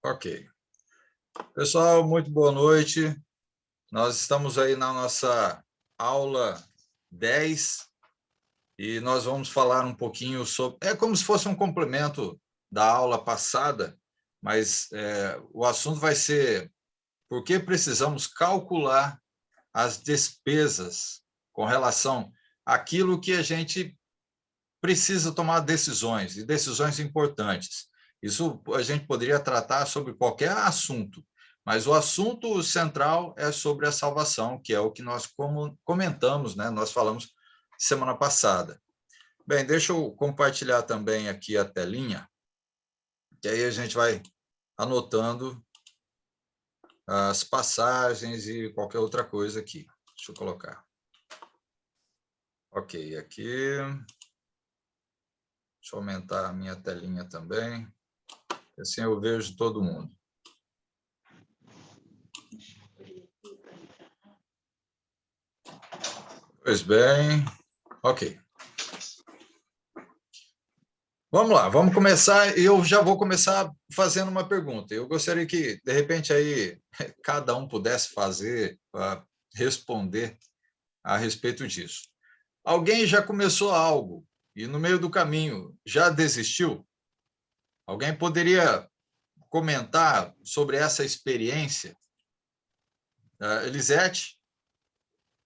Ok. Pessoal, muito boa noite. Nós estamos aí na nossa aula 10 e nós vamos falar um pouquinho sobre... É como se fosse um complemento da aula passada, mas o assunto vai ser por que precisamos calcular as despesas com relação àquilo que a gente precisa tomar decisões, e decisões importantes. Isso a gente poderia tratar sobre qualquer assunto, mas o assunto central é sobre a salvação, que é o que nós comentamos, né? Nós falamos semana passada. Bem, deixa eu compartilhar também aqui a telinha, que aí a gente vai anotando as passagens e qualquer outra coisa aqui. Deixa eu colocar. Ok, aqui. Deixa eu aumentar a minha telinha também. Assim eu vejo todo mundo. Pois bem, ok. Vamos lá, vamos começar. Eu já vou começar fazendo uma pergunta. Eu gostaria que, de repente, aí cada um pudesse fazer, responder a respeito disso. Alguém já começou algo e, no meio do caminho, já desistiu? Alguém poderia comentar sobre essa experiência? Elisete,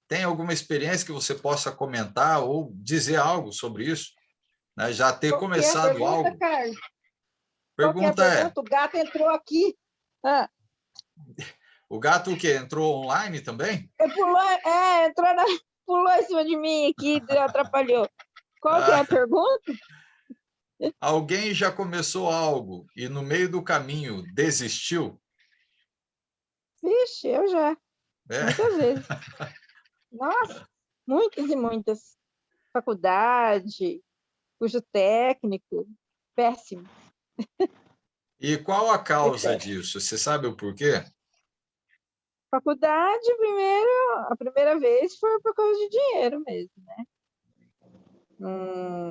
tem alguma experiência que você possa comentar ou dizer algo sobre isso? Né? Já ter Qual que é a começado pergunta, algo? Carlos? Qual que é a Pergunta pergunta? O gato entrou aqui. o gato o quê? Entrou online também? Pulou em cima de mim aqui, atrapalhou. Qual que é a pergunta? Alguém já começou algo e no meio do caminho desistiu? Vixe, eu já. É. Muitas vezes. Nossa, muitas e muitas. Faculdade, curso técnico, péssimo. E qual a Foi causa péssimo. disso? Você sabe o porquê? Faculdade, a primeira vez foi por causa de dinheiro mesmo, né?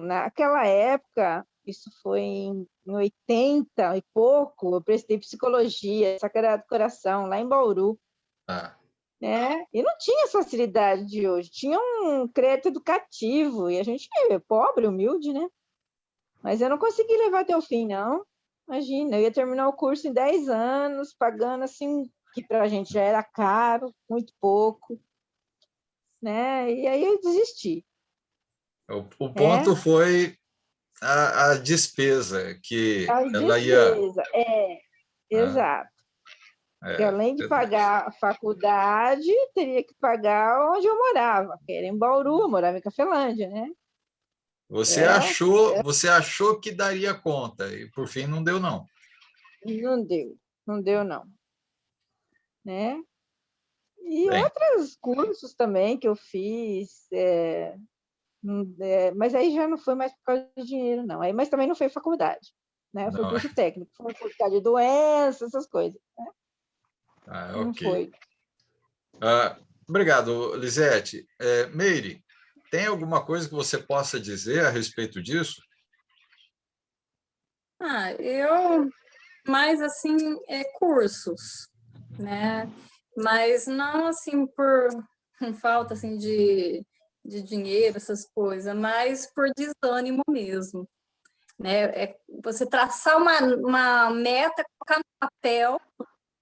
Naquela época, isso foi em 80 e pouco, eu prestei psicologia, Sagrado Coração, lá em Bauru, Ah, né? E não tinha essa facilidade de hoje, tinha um crédito educativo, e a gente é pobre, humilde, né? Mas eu não consegui levar até o fim, não. Imagina, eu ia terminar o curso em 10 anos, pagando assim, que para a gente já era caro, muito pouco, né? E aí eu desisti. o É, ponto foi a despesa que a ela ia... despesa, Ah, exato. Porque é, além de verdade. pagar a faculdade, teria que pagar onde eu morava, que era em Bauru, eu morava em Cafelândia, né? É, Você achou que daria conta e por fim não deu não. não deu não, né? E Bem, outros cursos também que eu fiz, mas aí já não foi mais por causa de dinheiro, não. Aí, mas também não foi faculdade, né? Foi não, curso técnico, foi por causa de doença, essas coisas, né? Não ok. foi. Obrigado, Lisete. Meire, tem alguma coisa que você possa dizer a respeito disso? Eu mais assim cursos, né? Mas não assim por falta assim de dinheiro, essas coisas, mas por desânimo mesmo, né? Você traçar uma meta, colocar no papel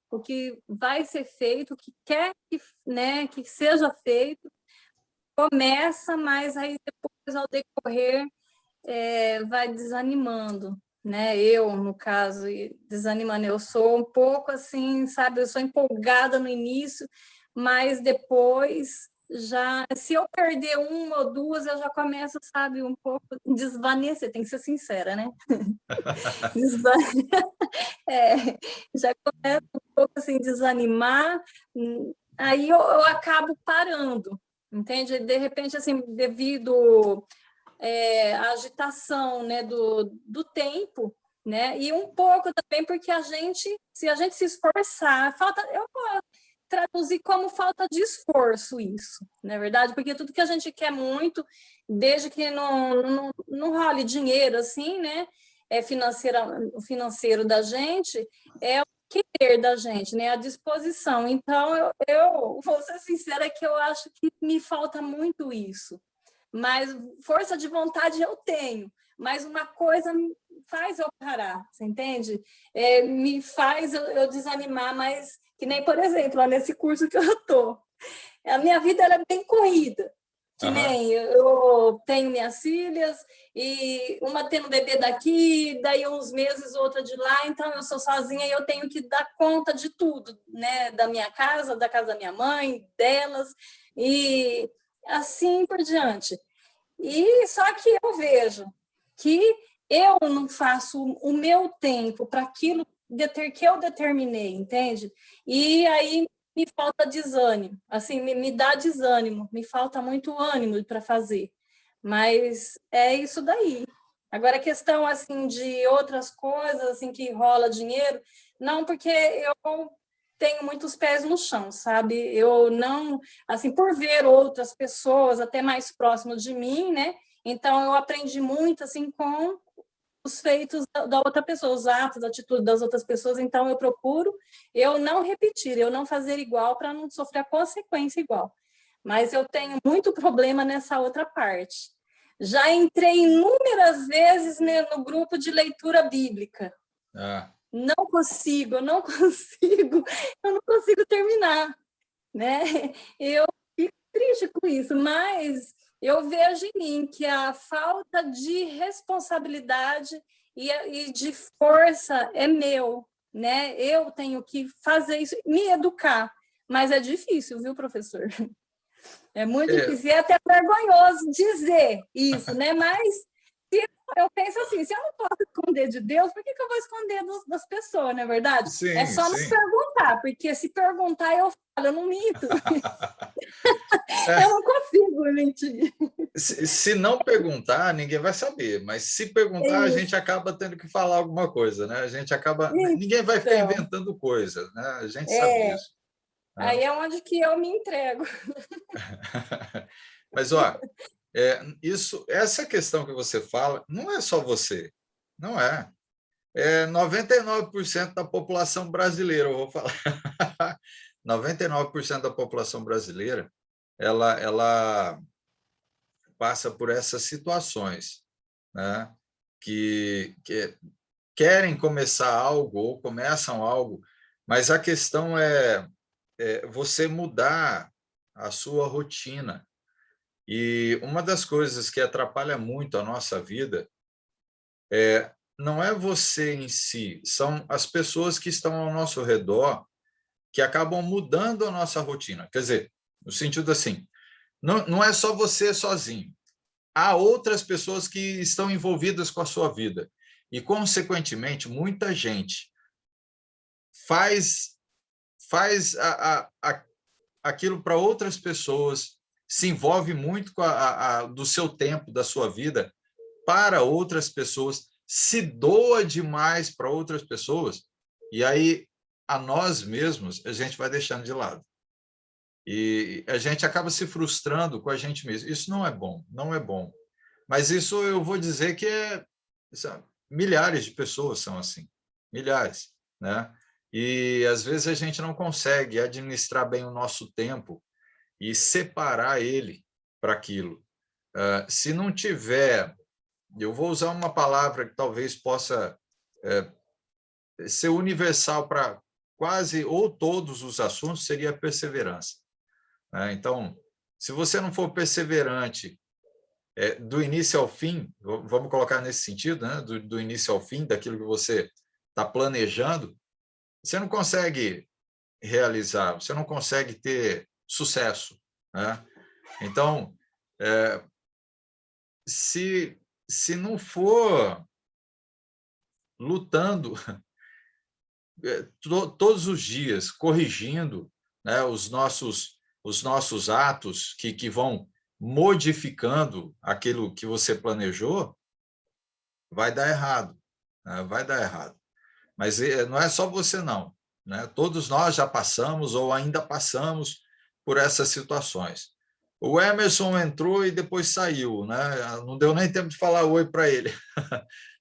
o que vai ser feito, o que quer que, né, que seja feito, começa, mas aí depois, ao decorrer, vai desanimando, né? Eu, no caso, desanimando, eu sou um pouco assim, sabe? Eu sou empolgada no início, mas depois já, se eu perder uma ou duas, eu já começo, sabe, um pouco desvanecer, tem que ser sincera, né? É, já começa um pouco assim desanimar, aí eu acabo parando, entende? De repente, assim, devido à agitação, né, do tempo, né? E um pouco também porque se a gente se esforçar, eu vou traduzir como falta de esforço isso, não é verdade? Porque tudo que a gente quer muito, desde que não role dinheiro, assim, né? O financeiro da gente, é querer da gente, né? A disposição. Então, eu vou ser sincera que eu acho que me falta muito isso. Mas força de vontade eu tenho. Mas uma coisa faz eu parar, você entende? Me faz eu desanimar, mas que nem, por exemplo, lá nesse curso que eu estou. A minha vida era bem corrida. Que nem eu tenho minhas filhas, e uma tendo bebê daqui, daí uns meses, outra de lá, então eu sou sozinha e eu tenho que dar conta de tudo, né? Da minha casa, da casa da minha mãe, delas, e assim por diante. E só que eu vejo que eu não faço o meu tempo para aquilo que eu determinei, entende? E aí me falta desânimo, assim, me dá desânimo, me falta muito ânimo para fazer. Mas é isso daí. Agora, a questão assim de outras coisas assim que rola dinheiro, não, porque eu tenho muitos pés no chão, sabe? Eu não, assim, por ver outras pessoas até mais próximas de mim, né? Então eu aprendi muito assim com os feitos da outra pessoa, os atos, a atitude das outras pessoas. Então eu procuro eu não repetir, eu não fazer igual para não sofrer a consequência igual. Mas eu tenho muito problema nessa outra parte. Já entrei inúmeras vezes, né, no grupo de leitura bíblica. Não consigo, eu não consigo terminar, né? Eu fico triste com isso, mas eu vejo em mim que a falta de responsabilidade e de força é meu, né? Eu tenho que fazer isso, me educar, mas é difícil, viu, professor? É muito difícil, e é até vergonhoso dizer isso, né? Mas eu penso assim, se eu não posso esconder de Deus, por que eu vou esconder das pessoas, não é verdade? Sim, é só não perguntar, porque se perguntar eu falo, eu não minto. Eu não consigo mentir. Se não perguntar, ninguém vai saber, mas se perguntar, a gente acaba tendo que falar alguma coisa, né? A gente acaba... Ninguém vai ficar inventando coisa, né? A gente sabe disso. Aí é onde que eu me entrego. Mas, ó, essa questão que você fala, não é só você, não é. 99% da população brasileira, eu vou falar. 99% da população brasileira, ela passa por essas situações, né? que querem começar algo ou começam algo, mas a questão é você mudar a sua rotina. E uma das coisas que atrapalha muito a nossa vida não é você em si, são as pessoas que estão ao nosso redor que acabam mudando a nossa rotina. Quer dizer, no sentido assim, não é só você sozinho. Há outras pessoas que estão envolvidas com a sua vida. E, consequentemente, muita gente faz aquilo para outras pessoas, se envolve muito com do seu tempo, da sua vida, para outras pessoas, se doa demais para outras pessoas, e aí a nós mesmos a gente vai deixando de lado. E a gente acaba se frustrando com a gente mesmo. Isso não é bom, não é bom. Mas isso eu vou dizer que milhares de pessoas são assim, milhares, né? E às vezes a gente não consegue administrar bem o nosso tempo e separar ele para aquilo. Se não tiver, eu vou usar uma palavra que talvez possa ser universal para quase ou todos os assuntos, seria perseverança. Então, se você não for perseverante do início ao fim, vamos colocar nesse sentido, né? do início ao fim, daquilo que você está planejando, você não consegue realizar, você não consegue ter sucesso, né? Então, se não for lutando todos os dias, corrigindo, né, os nossos atos que vão modificando aquilo que você planejou, vai dar errado, né? Vai dar errado. Mas não é só você, não, né? Todos nós já passamos ou ainda passamos por essas situações. O Emerson entrou e depois saiu, né? Não deu nem tempo de falar oi para ele.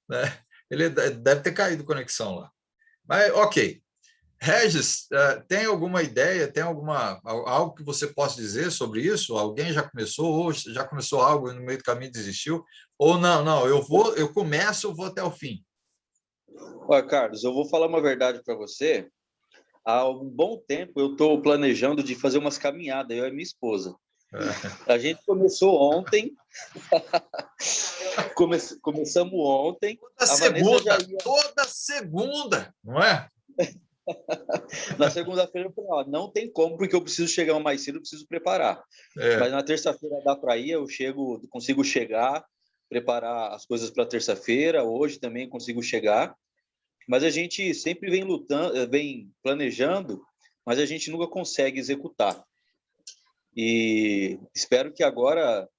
Né? Ele deve ter caído conexão lá. Mas, ok. Regis, tem alguma ideia, tem algo que você possa dizer sobre isso? Alguém já começou, ou já começou algo e no meio do caminho desistiu? Ou não, eu começo, eu vou até o fim. Olha, Carlos, eu vou falar uma verdade para você. Há um bom tempo eu estou planejando de fazer umas caminhadas, eu e minha esposa. A gente começou ontem, começamos ontem. Toda segunda, não é? Na segunda-feira eu falei, ó, não tem como, porque eu preciso chegar mais cedo, eu preciso preparar. Mas na terça-feira dá para ir, consigo chegar, preparar as coisas para terça-feira, hoje também consigo chegar. Mas a gente sempre vem lutando, vem planejando, mas a gente nunca consegue executar. E espero que agora,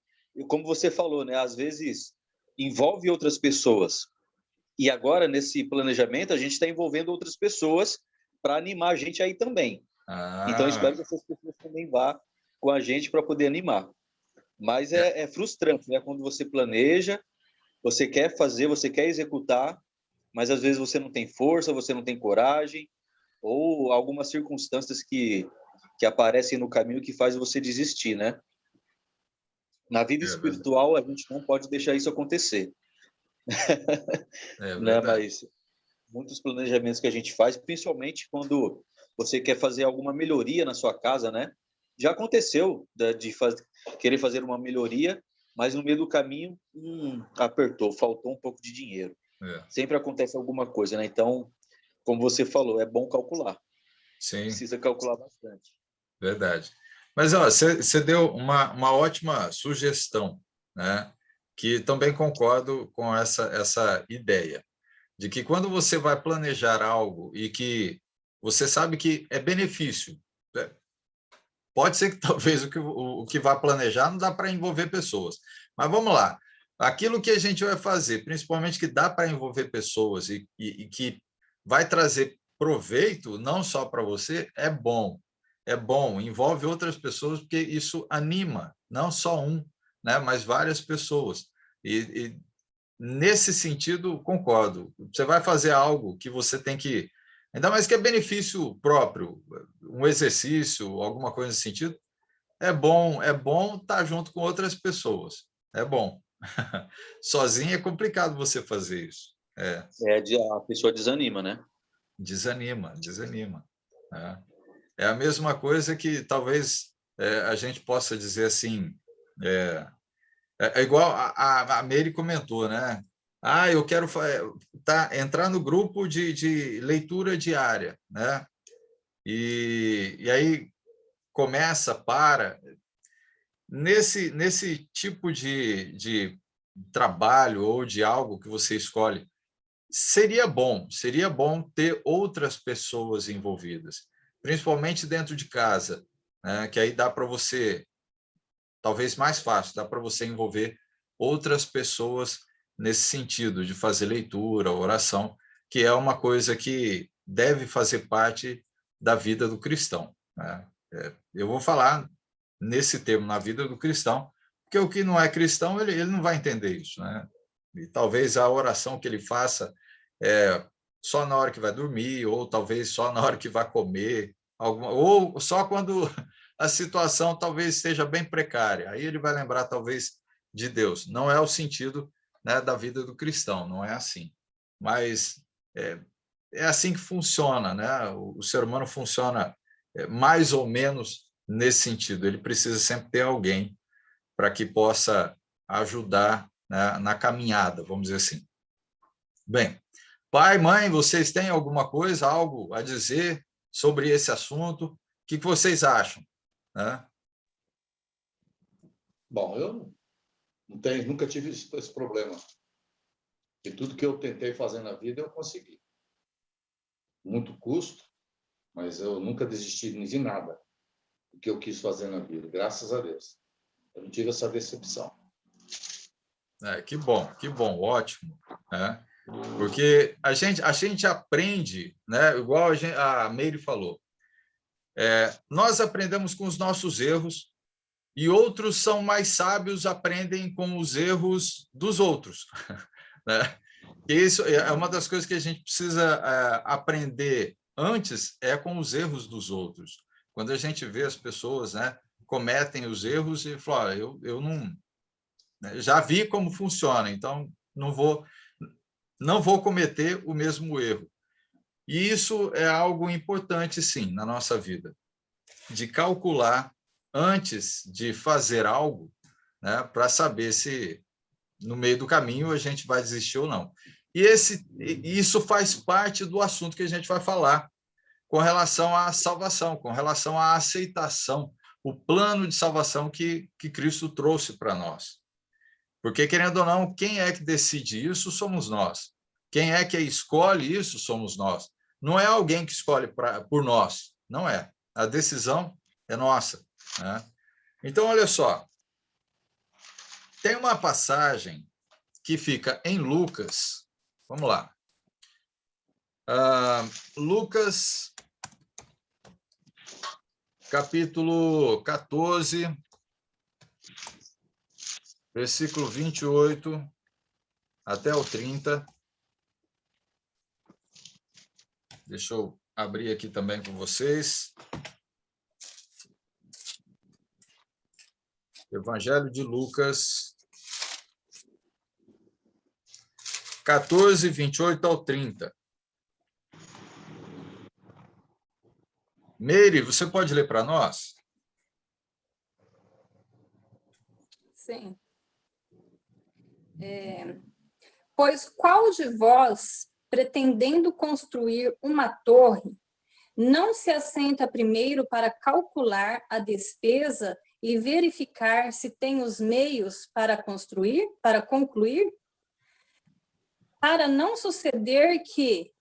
como você falou, né, às vezes envolve outras pessoas. E agora, nesse planejamento, a gente está envolvendo outras pessoas para animar a gente aí também. Então, espero que essas pessoas também vá com a gente para poder animar. Mas é frustrante, né? Quando você planeja, você quer fazer, você quer executar, mas às vezes você não tem força, você não tem coragem, ou algumas circunstâncias que aparecem no caminho que faz você desistir, né? Na vida espiritual, a gente não pode deixar isso acontecer. Né? Mas muitos planejamentos que a gente faz, principalmente quando você quer fazer alguma melhoria na sua casa, né? Já aconteceu de querer fazer uma melhoria, mas no meio do caminho apertou, faltou um pouco de dinheiro. Sempre acontece alguma coisa, né? Então, como você falou, é bom calcular. Sim. Precisa calcular bastante. Verdade. Mas ó, você deu uma ótima sugestão, né? Que também concordo com essa ideia, de que quando você vai planejar algo e que você sabe que é benefício, pode ser que talvez o que vai planejar não dá para envolver pessoas, mas vamos lá, aquilo que a gente vai fazer, principalmente que dá para envolver pessoas e que vai trazer proveito não só para você, é bom, envolve outras pessoas, porque isso anima, não só um, né, mas várias pessoas. E nesse sentido, concordo. Você vai fazer algo que você tem que... Ainda mais que é benefício próprio, um exercício, alguma coisa nesse sentido, é bom estar junto com outras pessoas. É bom. Sozinho é complicado você fazer isso. A pessoa desanima, né? Desanima. É a mesma coisa que talvez a gente possa dizer assim, igual a Meire comentou, né? Eu quero entrar no grupo de leitura diária, né? E aí começa, nesse tipo de trabalho ou de algo que você escolhe, seria bom ter outras pessoas envolvidas, principalmente dentro de casa, né? Que aí dá para você, talvez mais fácil, dá para você envolver outras pessoas nesse sentido de fazer leitura, oração, que é uma coisa que deve fazer parte da vida do cristão, né? Eu vou falar nesse termo, na vida do cristão, porque o que não é cristão, ele não vai entender isso, né? E talvez a oração que ele faça só na hora que vai dormir, ou talvez só na hora que vai comer, ou só quando a situação talvez esteja bem precária. Aí ele vai lembrar, talvez, de Deus. Não é o sentido, né, da vida do cristão, não é assim. Mas é assim que funciona, né? O ser humano funciona mais ou menos nesse sentido. Ele precisa sempre ter alguém para que possa ajudar, né, na caminhada, vamos dizer assim. Bem, pai, mãe, vocês têm alguma coisa, algo a dizer sobre esse assunto? O que vocês acham, né? Bom, eu nunca tive esse problema. E tudo que eu tentei fazer na vida, eu consegui. Muito custo, mas eu nunca desisti de nada do que eu quis fazer na vida, graças a Deus. Eu não tive essa decepção. Que bom, ótimo, né? Porque a gente aprende, né? Igual a Meire falou, nós aprendemos com os nossos erros e outros são mais sábios, aprendem com os erros dos outros, né? E isso é uma das coisas que a gente precisa aprender antes é com os erros dos outros. Quando a gente vê as pessoas, né, cometem os erros e falam, eu não... Já vi como funciona, então não vou cometer o mesmo erro. E isso é algo importante, sim, na nossa vida, de calcular antes de fazer algo, né, para saber se no meio do caminho a gente vai desistir ou não. E isso faz parte do assunto que a gente vai falar com relação à salvação, com relação à aceitação, o plano de salvação que Cristo trouxe para nós. Porque, querendo ou não, quem é que decide isso somos nós. Quem é que escolhe isso somos nós. Não é alguém que escolhe por nós, não é. A decisão é nossa, né? Então, olha só, tem uma passagem que fica em Lucas, vamos lá. Lucas, capítulo 14, versículo 28 até o 30. Deixa eu abrir aqui também com vocês. Evangelho de Lucas, 14, 28 ao 30. Meire, você pode ler para nós? Sim. Pois qual de vós, pretendendo construir uma torre, não se assenta primeiro para calcular a despesa e verificar se tem os meios para construir, para concluir? Para não suceder que,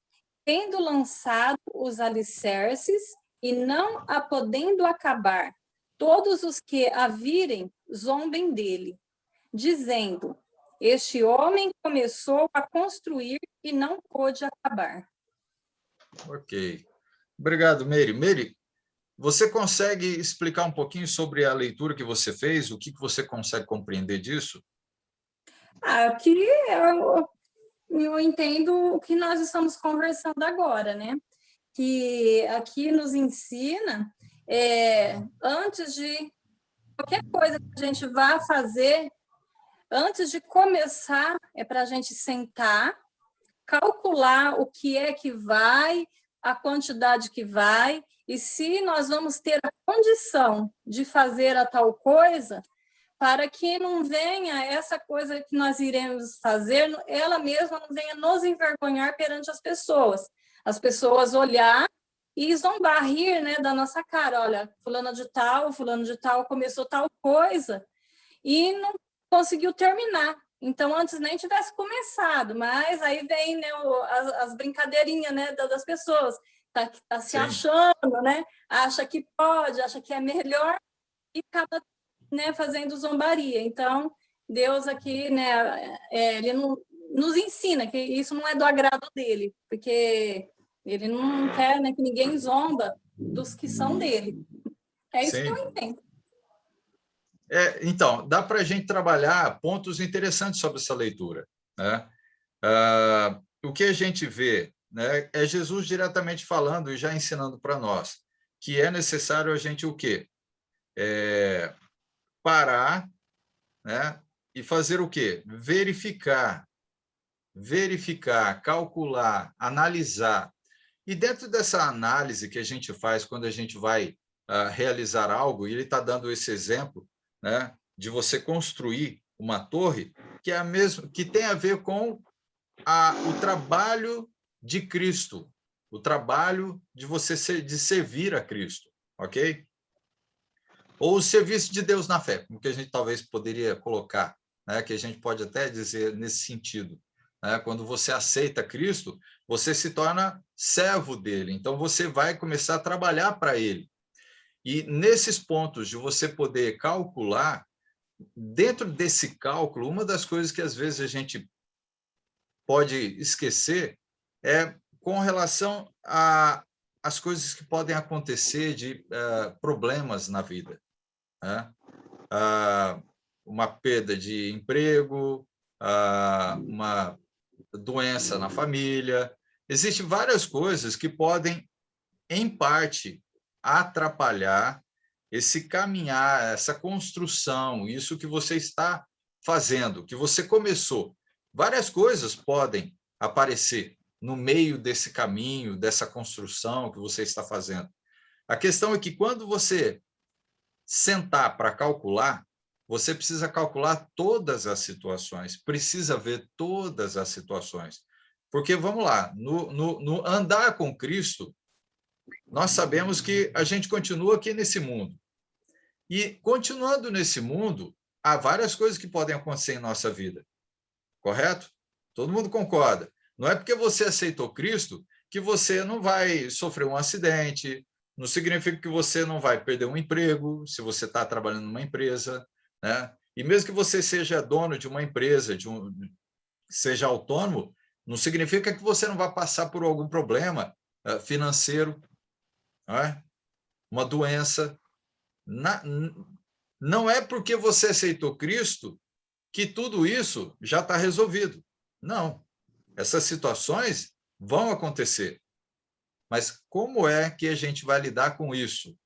tendo lançado os alicerces e não a podendo acabar, todos os que a virem zombem dele, dizendo: este homem começou a construir e não pôde acabar. Ok. Obrigado, Meire. Meire, você consegue explicar um pouquinho sobre a leitura que você fez? O que você consegue compreender disso? Aqui eu entendo o que nós estamos conversando agora, né? Que aqui nos ensina, antes de qualquer coisa que a gente vá fazer, antes de começar, é para a gente sentar, calcular o que é que vai, a quantidade que vai, e se nós vamos ter a condição de fazer a tal coisa, para que não venha essa coisa que nós iremos fazer, ela mesma não venha nos envergonhar perante as pessoas olhar e zombar, rir, né, da nossa cara. Olha, fulano de tal começou tal coisa e não conseguiu terminar. Então, antes nem tivesse começado, mas aí vem, né, as brincadeirinhas, né, das pessoas. Tá se achando, né? Acha que pode, acha que é melhor e acaba, né, fazendo zombaria. Então, Deus aqui, né, ele nos ensina que isso não é do agrado dele, porque ele não quer, né, que ninguém zomba dos que são dele. É isso que eu entendo. Então, dá para a gente trabalhar pontos interessantes sobre essa leitura, né? O que a gente vê, né, é Jesus diretamente falando e já ensinando para nós que é necessário a gente o quê? Parar, né, e fazer o quê? Verificar, calcular, analisar. E dentro dessa análise que a gente faz quando a gente vai realizar algo, e ele está dando esse exemplo, né, de você construir uma torre que é a mesma, que tem a ver com o trabalho de Cristo, o trabalho de você de servir a Cristo, ok? Ou o serviço de Deus na fé, como que a gente talvez poderia colocar, né, que a gente pode até dizer nesse sentido, né? Quando você aceita Cristo, você se torna servo dele, então você vai começar a trabalhar para ele. E nesses pontos de você poder calcular, dentro desse cálculo, uma das coisas que às vezes a gente pode esquecer é com relação às coisas que podem acontecer de problemas na vida, né? Uma perda de emprego, uma doença na família. Existem várias coisas que podem em parte, atrapalhar esse caminhar, essa construção, isso que você está fazendo, que você começou. Várias coisas podem aparecer no meio desse caminho, dessa construção que você está fazendo. A questão é que quando você sentar para calcular, você precisa calcular todas as situações, precisa ver todas as situações. Porque, vamos lá, no andar com Cristo, nós sabemos que a gente continua aqui nesse mundo. E, continuando nesse mundo, há várias coisas que podem acontecer em nossa vida. Correto? Todo mundo concorda. Não é porque você aceitou Cristo que você não vai sofrer um acidente, não significa que você não vai perder um emprego, se você está trabalhando numa empresa, né? E mesmo que você seja dono de uma empresa, seja autônomo, não significa que você não vai passar por algum problema financeiro, né? Uma doença. Não é porque você aceitou Cristo que tudo isso já está resolvido. Não. Essas situações vão acontecer. Mas como é que a gente vai lidar com isso?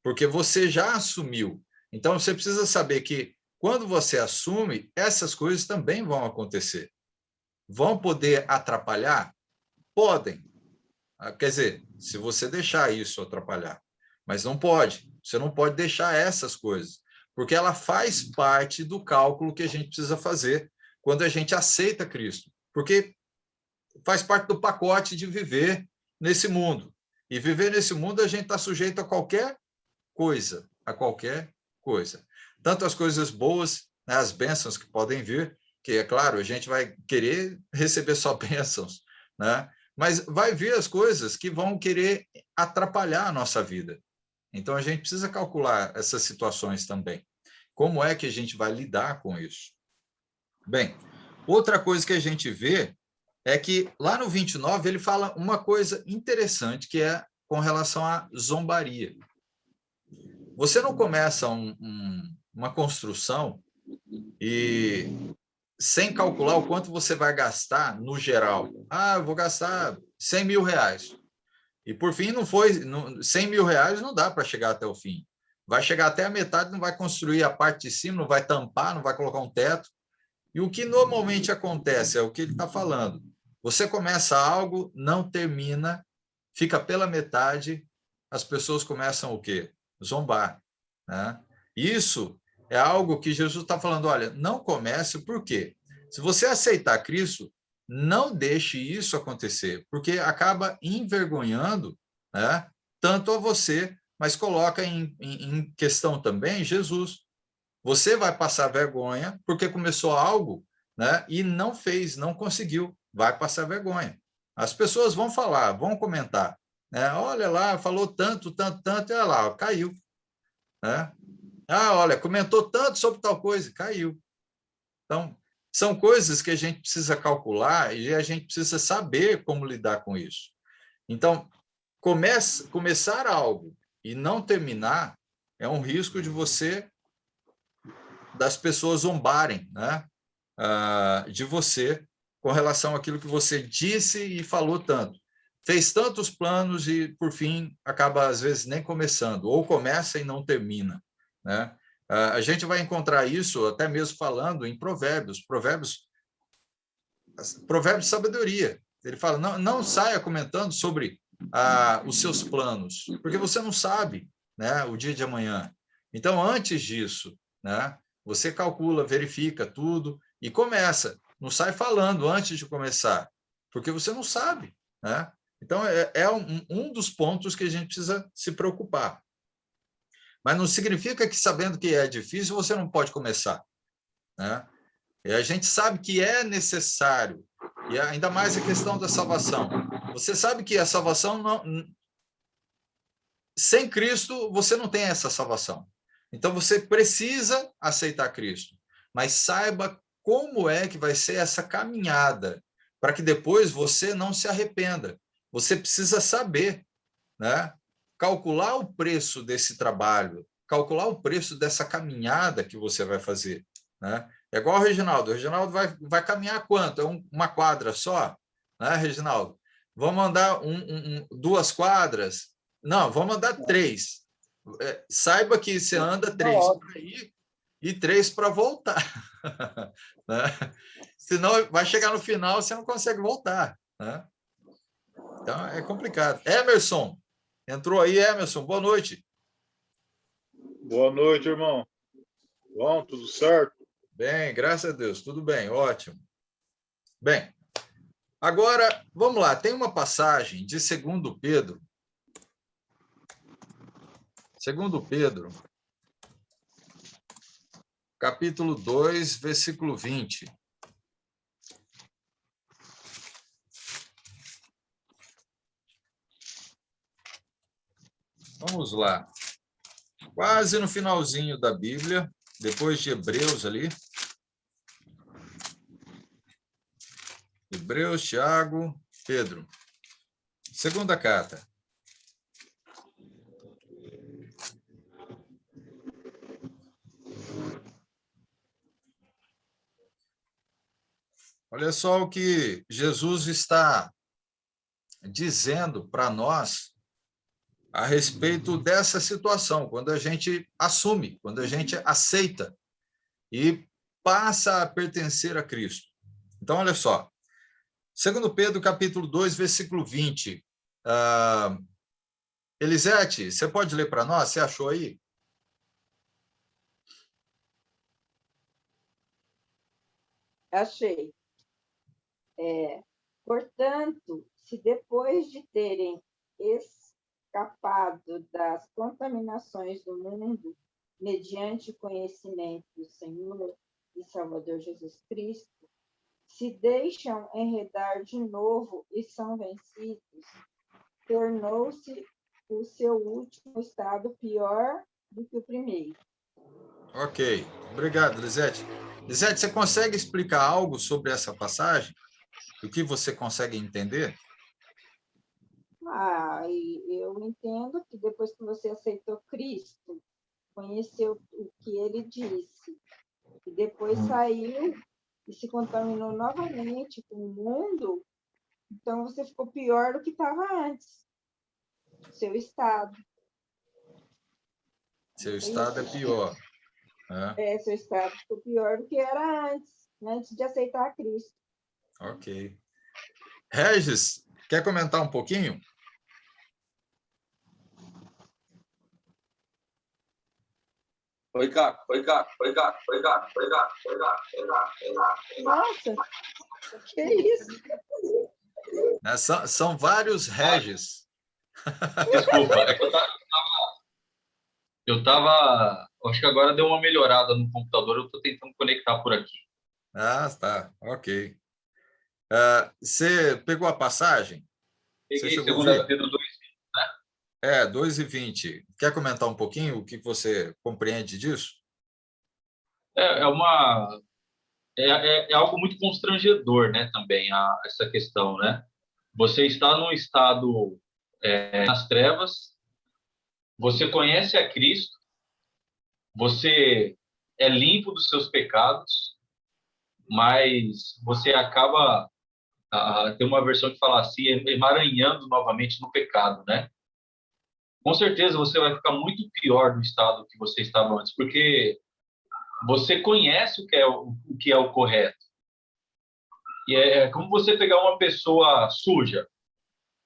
Porque você já assumiu. Então, você precisa saber que, quando você assume, essas coisas também vão acontecer. Vão poder atrapalhar? Podem. Quer dizer, se você deixar isso atrapalhar. Mas não pode. Você não pode deixar essas coisas. Porque ela faz parte do cálculo que a gente precisa fazer quando a gente aceita Cristo. Porque faz parte do pacote de viver nesse mundo. E viver nesse mundo, a gente está sujeito a qualquer coisa, Tanto as coisas boas, né, as bênçãos que podem vir, que, é claro, a gente vai querer receber só bênçãos, né? Mas vai vir as coisas que vão querer atrapalhar a nossa vida. Então, a gente precisa calcular essas situações também. Como é que a gente vai lidar com isso? Bem, outra coisa que a gente vê é que, lá no 29, ele fala uma coisa interessante, que é com relação à zombaria. Você não começa uma construção e sem calcular o quanto você vai gastar no geral. Eu vou gastar 100 mil reais. E, por fim, 100 mil reais não dá para chegar até o fim. Vai chegar até a metade, não vai construir a parte de cima, não vai tampar, não vai colocar um teto. E o que normalmente acontece é o que ele está falando. Você começa algo, não termina, fica pela metade, as pessoas começam o quê? Zombar, né? Isso é algo que Jesus está falando, olha, não comece, por quê? Se você aceitar Cristo, não deixe isso acontecer, porque acaba envergonhando, né, tanto a você, mas coloca em questão também Jesus. Você vai passar vergonha porque começou algo, né, e não fez, não conseguiu, vai passar vergonha. As pessoas vão falar, vão comentar, né? Olha lá, falou tanto, tanto, tanto, e olha lá, caiu, né? Olha, comentou tanto sobre tal coisa, caiu. Então, são coisas que a gente precisa calcular e a gente precisa saber como lidar com isso. Então, começar algo e não terminar é um risco de das pessoas zombarem, né, de você com relação àquilo que você disse e falou tanto. Fez tantos planos e, por fim, acaba, às vezes, nem começando, ou começa e não termina, né? A gente vai encontrar isso até mesmo falando em Provérbios de sabedoria. Ele fala, não saia comentando sobre os seus planos, porque você não sabe, né, o dia de amanhã. Então, antes disso, né, você calcula, verifica tudo e começa. Não sai falando antes de começar, porque você não sabe, né? Então, é um dos pontos que a gente precisa se preocupar. Mas não significa que, sabendo que é difícil, você não pode começar, né? E a gente sabe que é necessário, e ainda mais a questão da salvação. Você sabe que a salvação, sem Cristo, você não tem essa salvação. Então, você precisa aceitar Cristo, mas saiba como é que vai ser essa caminhada, para que depois você não se arrependa. Você precisa saber, né, calcular o preço desse trabalho, calcular o preço dessa caminhada que você vai fazer, né? É igual o Reginaldo. O Reginaldo vai caminhar quanto? É uma quadra só? Né, Reginaldo? Vamos andar 2 quadras? Não, vamos andar 3. Saiba que você anda 3 para ir e 3 para voltar. Né? Senão vai chegar no final, você não consegue voltar. Né? Então, é complicado. Emerson, entrou aí, Emerson, boa noite. Boa noite, irmão. Bom, tudo certo? Bem, graças a Deus, tudo bem, ótimo. Bem, agora, vamos lá, tem uma passagem de 2 Pedro. 2 Pedro, capítulo 2, versículo 20. Vamos lá. Quase no finalzinho da Bíblia, depois de Hebreus ali. Hebreus, Tiago, Pedro. Segunda carta. Olha só o que Jesus está dizendo para nós a respeito dessa situação, quando a gente assume, quando a gente aceita e passa a pertencer a Cristo. Então, olha só. 2 Pedro, capítulo 2, versículo 20. Elisete, você pode ler para nós? Você achou aí? Achei. Portanto, se depois de terem escapado das contaminações do mundo, mediante o conhecimento do Senhor e Salvador Jesus Cristo, se deixam enredar de novo e são vencidos, tornou-se o seu último estado pior do que o primeiro. Ok, obrigado, Lisete. Lisete, você consegue explicar algo sobre essa passagem? O que você consegue entender? E eu entendo que depois que você aceitou Cristo, conheceu o que ele disse, e depois saiu e se contaminou novamente com o mundo, então você ficou pior do que estava antes. Seu estado. Seu estado é pior. Seu estado ficou pior do que era antes de aceitar Cristo. Ok. Regis, quer comentar um pouquinho? Oi, Caco. Nossa, que isso? São vários Regis. Desculpa, é que acho que agora deu uma melhorada no computador, eu estou tentando conectar por aqui. Tá, ok. Você pegou a passagem? Peguei, 2 Pedro 2. 2:20. Quer comentar um pouquinho o que você compreende disso? É algo muito constrangedor, né, também, essa questão, né? Você está num estado nas trevas, você conhece a Cristo, você é limpo dos seus pecados, mas você acaba, tem uma versão que fala assim, emaranhando novamente no pecado, né? Com certeza você vai ficar muito pior do estado que você estava antes, porque você conhece o que é o correto. E é como você pegar uma pessoa suja.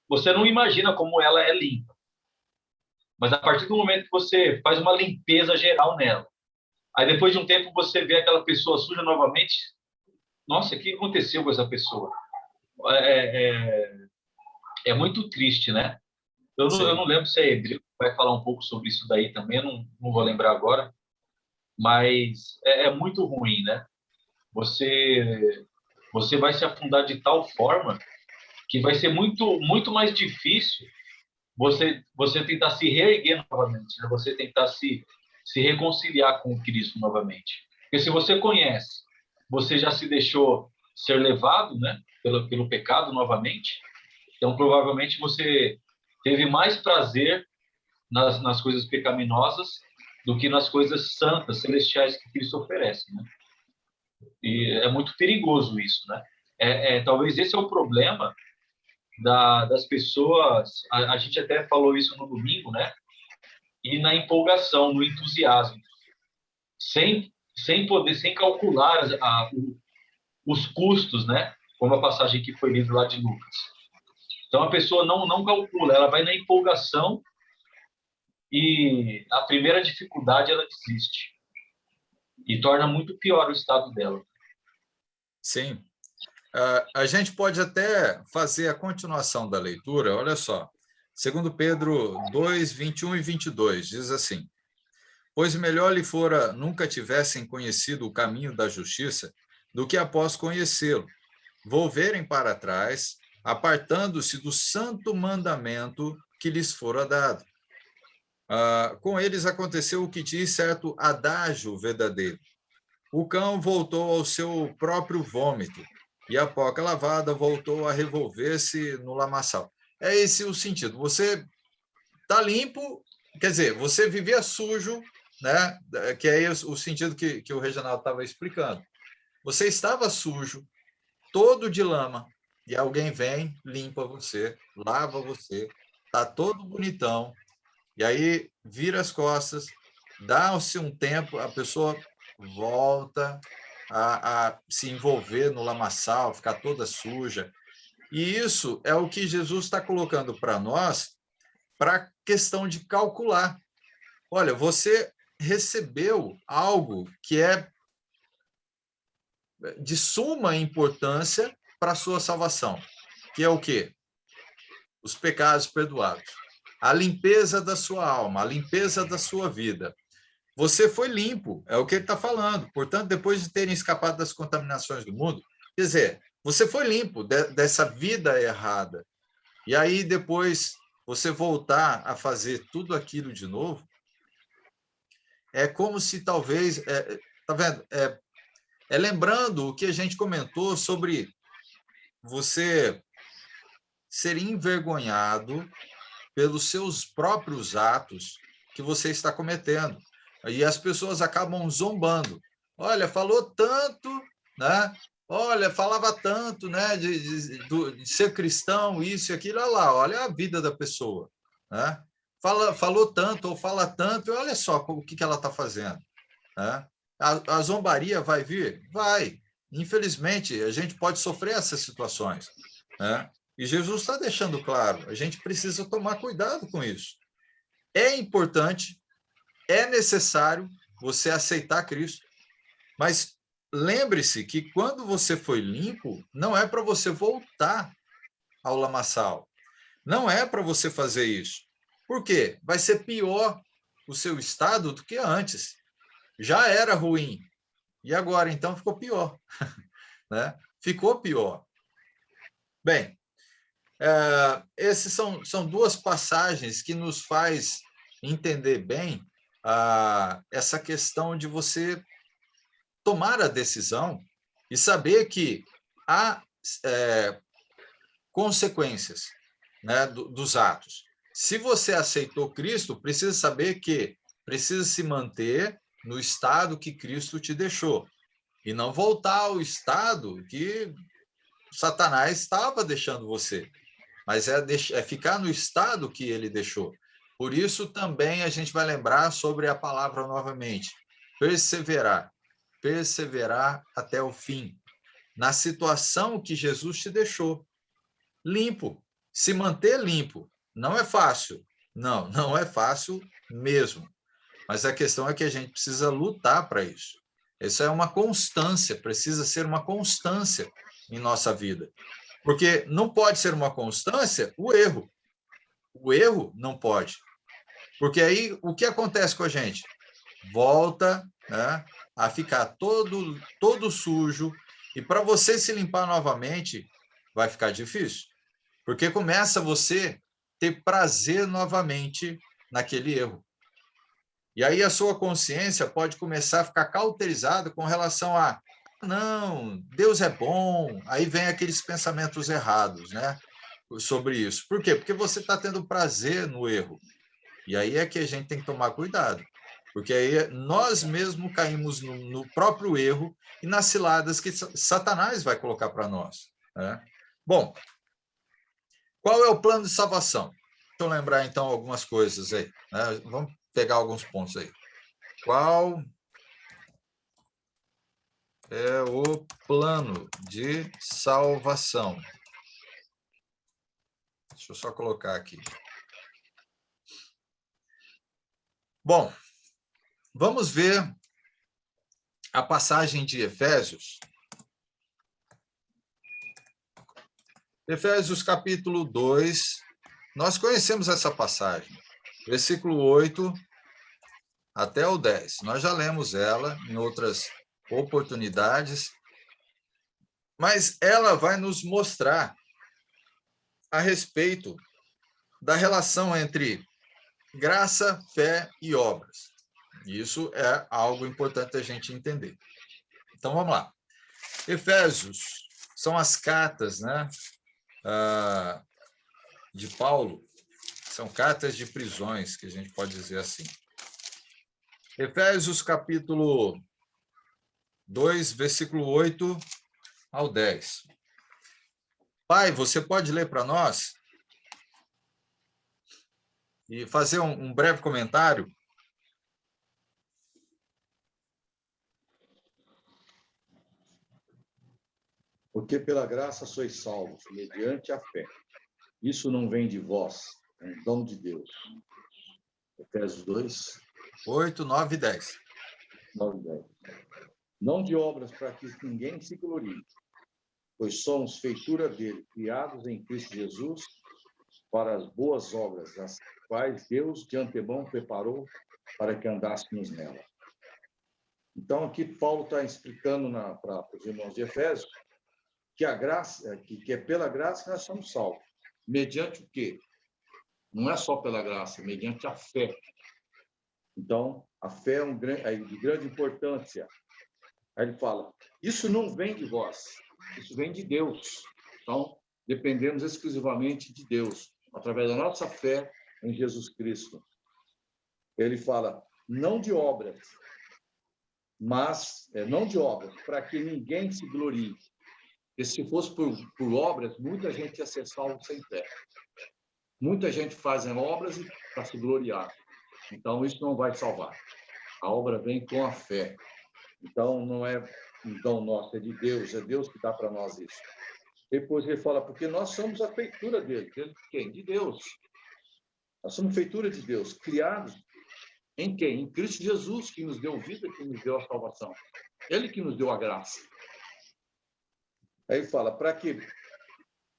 Você não imagina como ela é limpa. Mas a partir do momento que você faz uma limpeza geral nela, aí depois de um tempo você vê aquela pessoa suja novamente, nossa, o que aconteceu com essa pessoa? É muito triste, né? Eu não lembro se a Edrico vai falar um pouco sobre isso daí também, eu não vou lembrar agora, mas é muito ruim, né? Você vai se afundar de tal forma que vai ser muito, muito mais difícil você tentar se reerguer novamente, né? Você tentar se reconciliar com o Cristo novamente. Porque se você conhece, você já se deixou ser levado, né, pelo pecado novamente, então provavelmente você teve mais prazer nas coisas pecaminosas do que nas coisas santas, celestiais que Cristo oferece, né? E é muito perigoso isso, né? Talvez esse é o problema das pessoas, a gente até falou isso no domingo, né? E na empolgação, no entusiasmo, sem calcular os custos, né? Como a passagem que foi lida lá de Lucas. Então, a pessoa não calcula, ela vai na empolgação e a primeira dificuldade ela desiste. E torna muito pior o estado dela. Sim. A gente pode até fazer a continuação da leitura, olha só. 2 Pedro 2, 21 e 22, diz assim: pois melhor lhe fora nunca tivessem conhecido o caminho da justiça do que após conhecê-lo, volverem para trás, apartando-se do santo mandamento que lhes fora dado. Com eles aconteceu o que diz certo adágio verdadeiro: o cão voltou ao seu próprio vômito, e a porca lavada voltou a revolver-se no lamaçal. É esse o sentido. Você está limpo, quer dizer, você vivia sujo, né? Que é o sentido que o Reginaldo estava explicando. Você estava sujo, todo de lama, e alguém vem, limpa você, lava você, está todo bonitão, e aí vira as costas, dá-se um tempo, a pessoa volta a se envolver no lamaçal, ficar toda suja. E isso é o que Jesus está colocando para nós, para a questão de calcular. Olha, você recebeu algo que é de suma importância para a sua salvação, que é o quê? Os pecados perdoados, a limpeza da sua alma, a limpeza da sua vida. Você foi limpo, é o que ele está falando. Portanto, depois de terem escapado das contaminações do mundo, quer dizer, você foi limpo dessa vida errada. E aí, depois, você voltar a fazer tudo aquilo de novo, é como se talvez... Está vendo? Lembrando o que a gente comentou sobre você ser envergonhado pelos seus próprios atos que você está cometendo. E as pessoas acabam zombando. Olha, falou tanto, né? Olha, falava tanto, né? De ser cristão, isso e aquilo. Olha lá, olha a vida da pessoa, né? Falou tanto ou fala tanto, e olha só o que ela está fazendo, né? A zombaria vai vir? Vai. Infelizmente, a gente pode sofrer essas situações, né? E Jesus está deixando claro, a gente precisa tomar cuidado com isso. É importante, é necessário você aceitar Cristo, mas lembre-se que quando você foi limpo, não é para você voltar ao lamaçal. Não é para você fazer isso. Por quê? Vai ser pior o seu estado do que antes. Já era ruim. E agora, então, ficou pior. Né? Ficou pior. Bem, essas são duas passagens que nos faz entender bem essa questão de você tomar a decisão e saber que há consequências, né, dos atos. Se você aceitou Cristo, precisa saber que precisa se manter no estado que Cristo te deixou e não voltar ao estado que Satanás estava deixando você, mas é ficar no estado que ele deixou. Por isso também a gente vai lembrar sobre a palavra novamente, perseverar, perseverar até o fim, na situação que Jesus te deixou, limpo, se manter limpo. Não é fácil, não é fácil mesmo, mas a questão é que a gente precisa lutar para isso. Isso é uma constância, precisa ser uma constância em nossa vida. Porque não pode ser uma constância o erro. O erro não pode. Porque aí o que acontece com a gente? Volta, né, a ficar todo sujo, e para você se limpar novamente, vai ficar difícil. Porque começa você ter prazer novamente naquele erro. E aí a sua consciência pode começar a ficar cauterizada com relação a não, Deus é bom. Aí vem aqueles pensamentos errados, né, sobre isso. Por quê? Porque você está tendo prazer no erro. E aí é que a gente tem que tomar cuidado. Porque aí nós mesmos caímos no próprio erro e nas ciladas que Satanás vai colocar para nós, né? Bom, Qual é o plano de salvação? Deixa eu lembrar, então, algumas coisas aí, né? Vamos pegar alguns pontos aí. Qual é o plano de salvação? Deixa eu só colocar aqui. Bom, vamos ver a passagem de Efésios. Efésios capítulo 2. Nós conhecemos essa passagem. Versículo 8 até o 10. Nós já lemos ela em outras oportunidades, mas ela vai nos mostrar a respeito da relação entre graça, fé e obras. Isso é algo importante a gente entender. Então, vamos lá. Efésios são as cartas, né, de Paulo, são cartas de prisões, que a gente pode dizer assim. Efésios capítulo 2, versículo 8 ao 10. Pai, você pode ler para nós? E fazer um breve comentário? Porque pela graça sois salvos, mediante a fé. Isso não vem de vós, é um dom de Deus. Efésios 2, 8, 9 e 10. 9 e 10. Não de obras para que ninguém se glorie, pois somos feitura dele, criados em Cristo Jesus, para as boas obras, as quais Deus de antemão preparou para que andássemos nela. Então, aqui Paulo está explicando para os irmãos de Efésios que a graça, que é pela graça que nós somos salvos. Mediante o quê? Não é só pela graça, mediante a fé. Então, a fé é de grande importância. Aí ele fala, isso não vem de vós, isso vem de Deus. Então, dependemos exclusivamente de Deus, através da nossa fé em Jesus Cristo. Ele fala, não de obras, mas, não de obras, para que ninguém se glorie. Porque se fosse por obras, muita gente ia ser salvo sem fé. Muita gente faz obras para se gloriar. Então, isso não vai salvar. A obra vem com a fé. Então, não é um dom nosso, é de Deus que dá para nós isso. Depois ele fala, porque nós somos a feitura dele. De quem? De Deus. Nós somos feitura de Deus, criados em quem? Em Cristo Jesus, que nos deu vida, que nos deu a salvação. Ele que nos deu a graça. Aí ele fala, para que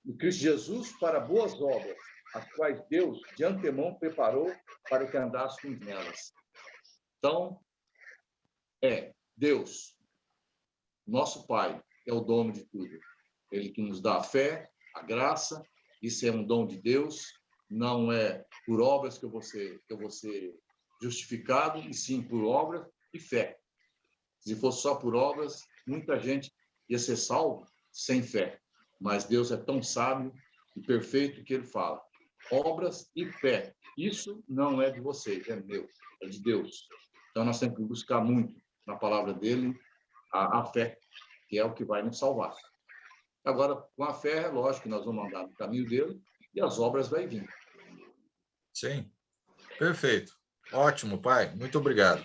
em Cristo Jesus, para boas obras, as quais Deus de antemão preparou para que andássemos nelas. Então, Deus, nosso Pai, é o dono de tudo. Ele que nos dá a fé, a graça, isso é um dom de Deus, não é por obras que eu vou ser justificado, e sim por obras e fé. Se fosse só por obras, muita gente ia ser salvo sem fé. Mas Deus é tão sábio e perfeito que ele fala, obras e fé, isso não é de vocês, é meu, é de Deus. Então nós temos que buscar muito na palavra dele a fé, que é o que vai nos salvar. Agora, com a fé, é lógico que nós vamos andar no caminho dele e as obras vão vir. Sim, perfeito. Ótimo, pai. Muito obrigado.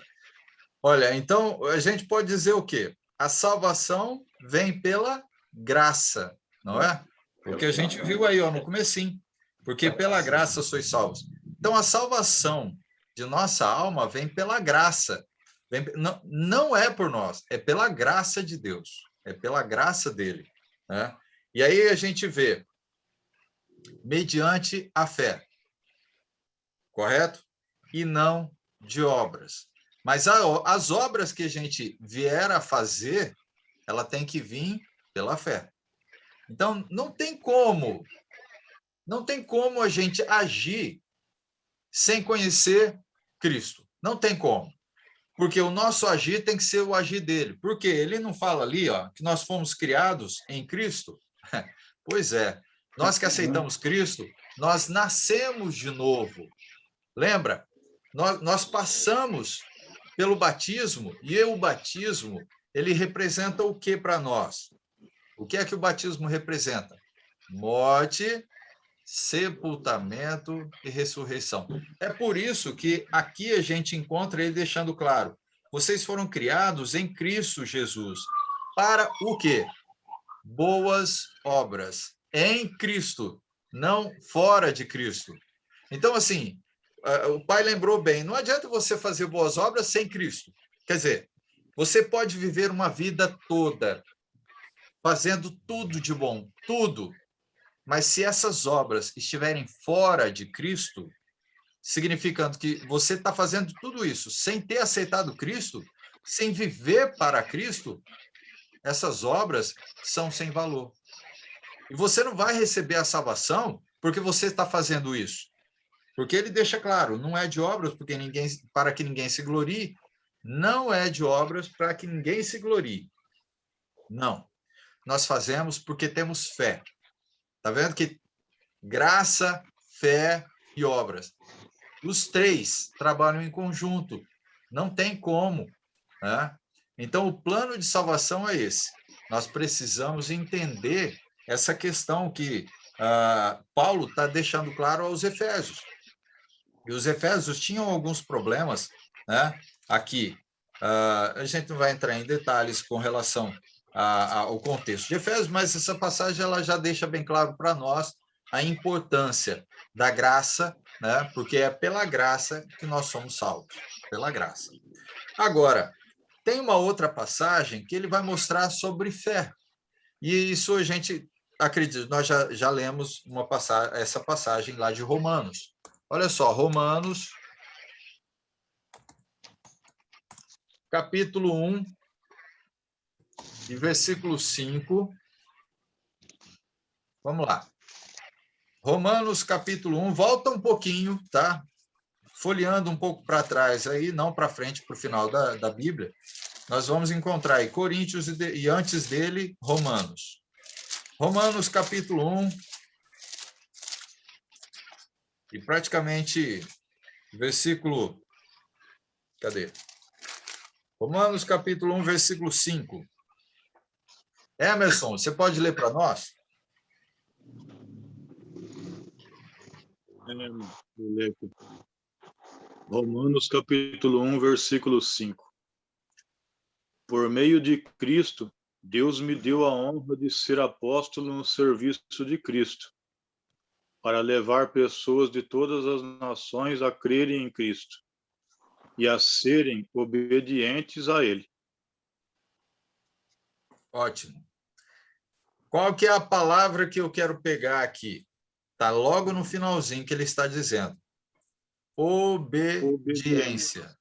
Olha, então, a gente pode dizer o quê? A salvação vem pela graça, não é? Porque a gente viu aí, ó, no comecinho. Porque pela graça sois salvos. Então, a salvação de nossa alma vem pela graça. Não é por nós, é pela graça de Deus. É pela graça dele, né? E aí a gente vê, mediante a fé, correto? E não de obras. Mas as obras que a gente vier a fazer, ela tem que vir pela fé. Então, não tem como a gente agir sem conhecer Cristo. Não tem como. Porque o nosso agir tem que ser o agir dele. Porque ele não fala ali, ó, que nós fomos criados em Cristo? Pois é. Nós que aceitamos Cristo, nós nascemos de novo. Lembra? Nós passamos pelo batismo, e o batismo, ele representa o que para nós? O que é que o batismo representa? Morte, sepultamento e ressurreição. É por isso que aqui a gente encontra ele deixando claro: vocês foram criados em Cristo Jesus. Para o quê? Boas obras. Em Cristo, não fora de Cristo. Então, assim, o pai lembrou bem, não adianta você fazer boas obras sem Cristo. Quer dizer, você pode viver uma vida toda fazendo tudo de bom, tudo. Mas se essas obras estiverem fora de Cristo, significando que você está fazendo tudo isso sem ter aceitado Cristo, sem viver para Cristo, essas obras são sem valor. E você não vai receber a salvação porque você está fazendo isso. Porque ele deixa claro, não é de obras para que ninguém se glorie, não é de obras para que ninguém se glorie. Não. Nós fazemos porque temos fé. Está vendo que graça, fé e obras. Os três trabalham em conjunto. Não tem como, né? Então, o plano de salvação é esse. Nós precisamos entender essa questão que Paulo está deixando claro aos Efésios. E os Efésios tinham alguns problemas, né? Aqui. A gente não vai entrar em detalhes com relação ao contexto de Efésios, mas essa passagem ela já deixa bem claro para nós a importância da graça, né? Porque é pela graça que nós somos salvos, pela graça. Agora, tem uma outra passagem que ele vai mostrar sobre fé. E isso a gente acredita, nós já lemos essa passagem lá de Romanos. Olha só, Romanos, capítulo 1, e versículo 5. Vamos lá. Romanos, capítulo 1, volta um pouquinho, tá? Folheando um pouco para trás aí, não para frente, para o final da Bíblia. Nós vamos encontrar aí Coríntios e antes dele, Romanos. Romanos, capítulo 1, e praticamente versículo... Cadê? Romanos, capítulo 1, versículo 5. Emerson, você pode ler para nós? Vou ler aqui. Romanos, capítulo 1, versículo 5. Por meio de Cristo, Deus me deu a honra de ser apóstolo no serviço de Cristo, para levar pessoas de todas as nações a crerem em Cristo e a serem obedientes a Ele. Ótimo. Qual que é a palavra que eu quero pegar aqui? Está logo no finalzinho que ele está dizendo. Obediência.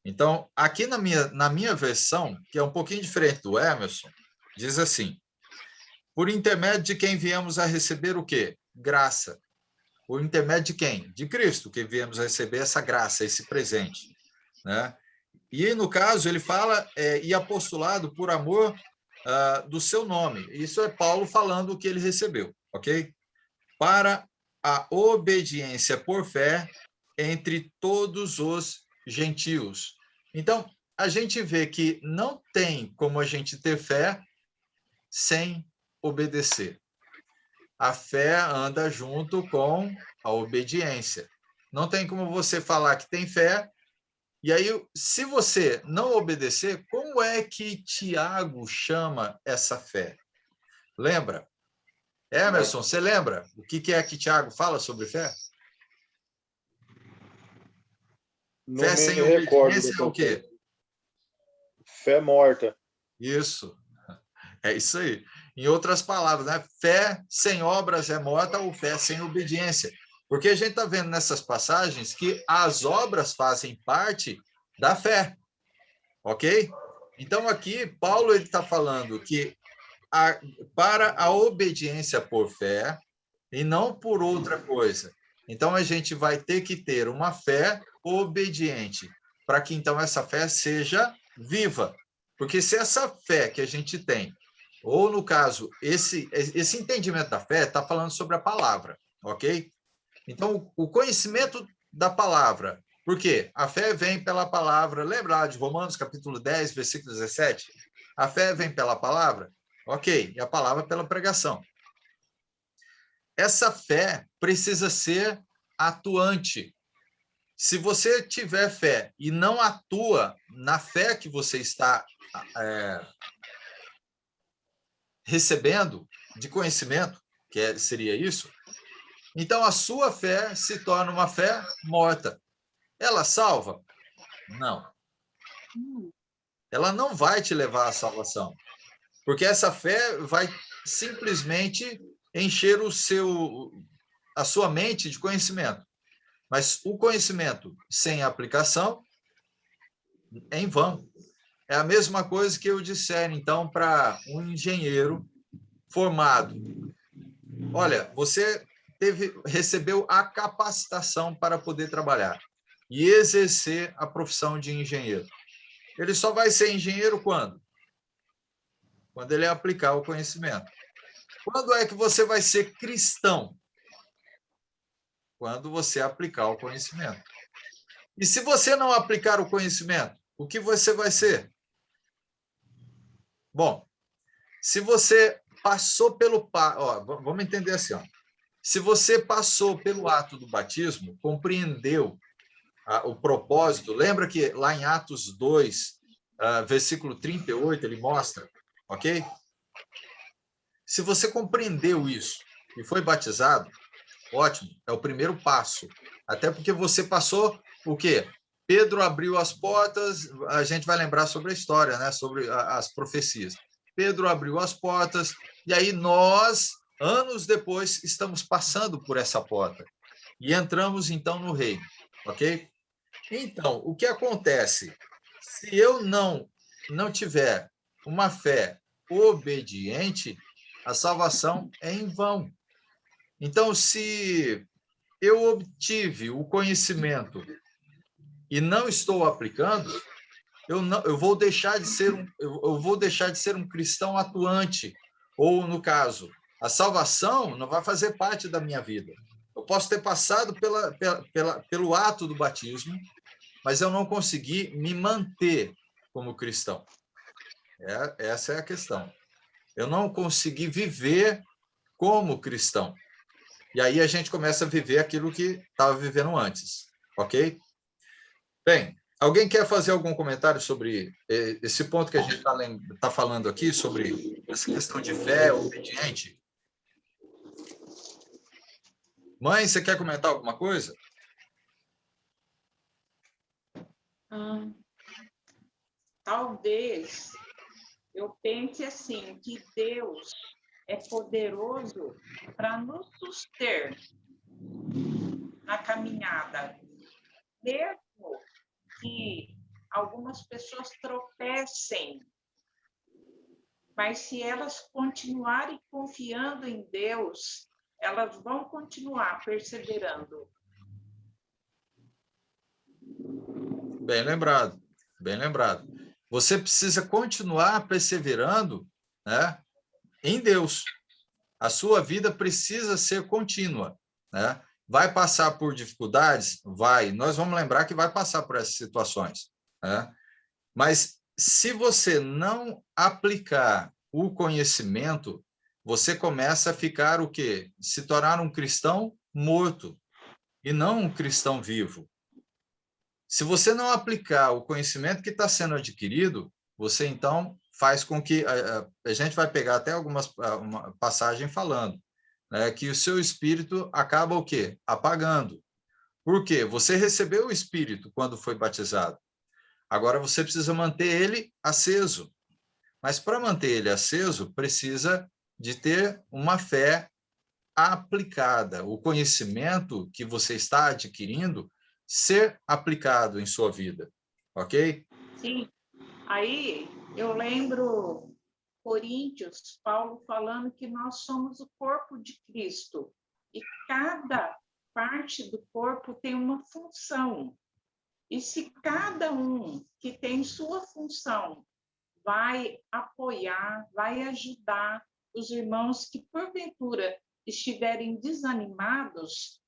Então, aqui na minha versão, que é um pouquinho diferente do Emerson, diz assim: por intermédio de quem viemos a receber o quê? Graça. Por intermédio de quem? De Cristo, que viemos a receber essa graça, esse presente, né? E, no caso, ele fala, e apostolado por amor do seu nome. Isso é Paulo falando o que ele recebeu, ok? Para a obediência por fé entre todos os gentios. Então, a gente vê que não tem como a gente ter fé sem obedecer. A fé anda junto com a obediência. Não tem como você falar que tem fé, e aí, se você não obedecer, como é que Tiago chama essa fé? Lembra? Emerson, você lembra? O que é que Tiago fala sobre fé? Não fé me sem recordo obediência é o quê? Fé morta. Isso. É isso aí. Em outras palavras, né? Fé sem obras é morta ou fé sem obediência. Porque a gente está vendo nessas passagens que as obras fazem parte da fé. Ok? Então, aqui, Paulo está falando que para a obediência por fé e não por outra coisa. Então, a gente vai ter que ter uma fé obediente, para que, então, essa fé seja viva. Porque se essa fé que a gente tem, ou, no caso, esse entendimento da fé está falando sobre a palavra, ok? Então, o conhecimento da palavra, por quê? A fé vem pela palavra, lembra lá de Romanos, capítulo 10, versículo 17? A fé vem pela palavra? Ok, e a palavra pela pregação. essa fé precisa ser atuante. Se você tiver fé e não atua na fé que você está recebendo de conhecimento, seria isso, então a sua fé se torna uma fé morta. Ela salva? Não. Ela não vai te levar à salvação, porque essa fé vai simplesmente encher a sua mente de conhecimento. Mas o conhecimento sem aplicação é em vão. É a mesma coisa que eu disser, então, para um engenheiro formado. Olha, você recebeu a capacitação para poder trabalhar e exercer a profissão de engenheiro. Ele só vai ser engenheiro quando? Quando ele aplicar o conhecimento. Quando é que você vai ser cristão? Quando você aplicar o conhecimento. E se você não aplicar o conhecimento, o que você vai ser? Bom, se você passou pelo... vamos entender assim. Se você passou pelo ato do batismo, compreendeu o propósito, lembra que lá em Atos 2, versículo 38, ele mostra, ok? Se você compreendeu isso e foi batizado, ótimo, é o primeiro passo. Até porque você passou o quê? Pedro abriu as portas, a gente vai lembrar sobre a história, né? Sobre as profecias. Pedro abriu as portas, e aí nós, anos depois, estamos passando por essa porta. E entramos, então, no reino, ok? Então, o que acontece? Se eu não tiver uma fé obediente, a salvação é em vão. Então, se eu obtive o conhecimento e não estou aplicando, eu vou deixar de ser um cristão atuante. Ou, no caso, a salvação não vai fazer parte da minha vida. Eu posso ter passado pelo ato do batismo, mas eu não consegui me manter como cristão. Essa é a questão. Eu não consegui viver como cristão. E aí a gente começa a viver aquilo que estava vivendo antes, ok? Bem, alguém quer fazer algum comentário sobre esse ponto que a gente está falando aqui, sobre essa questão de fé obediente? Mãe, você quer comentar alguma coisa? Talvez eu pense assim, que Deus é poderoso para nos suster na caminhada, mesmo que algumas pessoas tropecem, mas se elas continuarem confiando em Deus, elas vão continuar perseverando. Bem lembrado, bem lembrado. Você precisa continuar perseverando, né, em Deus. A sua vida precisa ser contínua, né? Vai passar por dificuldades? Vai. Nós vamos lembrar que vai passar por essas situações, né? Mas se você não aplicar o conhecimento, você começa a ficar o quê? Se tornar um cristão morto e não um cristão vivo. Se você não aplicar o conhecimento que está sendo adquirido, você então faz com que a gente vai pegar até uma passagem falando, né, que o seu espírito acaba o quê? Apagando. Por quê? Você recebeu o espírito quando foi batizado. Agora você precisa manter ele aceso. Mas para manter ele aceso, precisa de ter uma fé aplicada, o conhecimento que você está adquirindo ser aplicado em sua vida, ok? Sim. Aí eu lembro Coríntios, Paulo falando que nós somos o corpo de Cristo e cada parte do corpo tem uma função. E se cada um que tem sua função vai apoiar, vai ajudar os irmãos que porventura estiverem desanimados,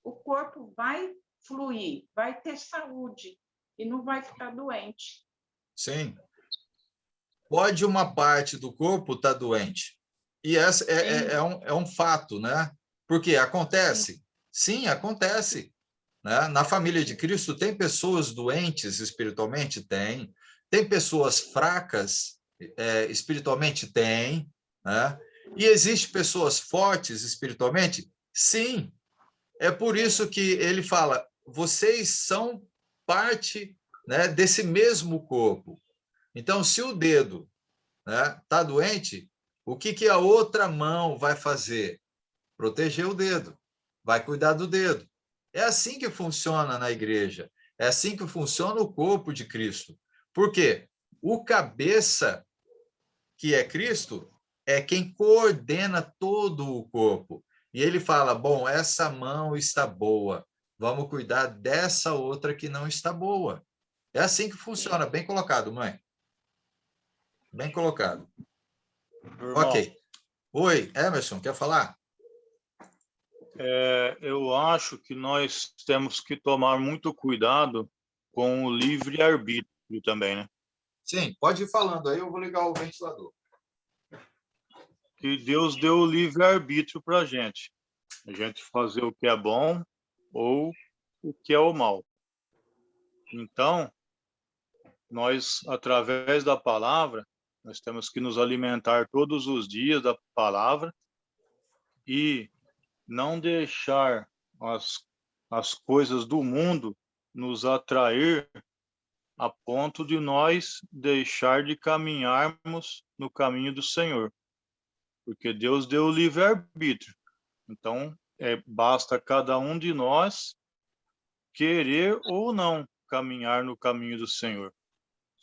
o corpo vai fluir, vai ter saúde e não vai ficar doente. Sim. Pode uma parte do corpo estar doente. E essa é um fato, né? Porque acontece? Sim, acontece. Né? Na família de Cristo tem pessoas doentes espiritualmente? Tem. Tem pessoas fracas espiritualmente? Tem. Né? E existem pessoas fortes espiritualmente? Sim. É por isso que ele fala, vocês são parte, né, desse mesmo corpo. Então, se o dedo está doente, o que a outra mão vai fazer? Proteger o dedo, vai cuidar do dedo. É assim que funciona na igreja, é assim que funciona o corpo de Cristo. Por quê? O cabeça, que é Cristo, é quem coordena todo o corpo. E ele fala, bom, essa mão está boa, vamos cuidar dessa outra que não está boa. É assim que funciona, bem colocado, mãe. Bem colocado. Irmão, ok. Oi, Emerson, quer falar? Eu acho que nós temos que tomar muito cuidado com o livre-arbítrio também, né? Sim, pode ir falando, aí eu vou ligar o ventilador. Que Deus deu o livre-arbítrio para a gente fazer o que é bom ou o que é o mal. Então, nós, através da palavra, nós temos que nos alimentar todos os dias da palavra e não deixar as coisas do mundo nos atrair a ponto de nós deixar de caminharmos no caminho do Senhor. Porque Deus deu o livre-arbítrio. Então, basta cada um de nós querer ou não caminhar no caminho do Senhor.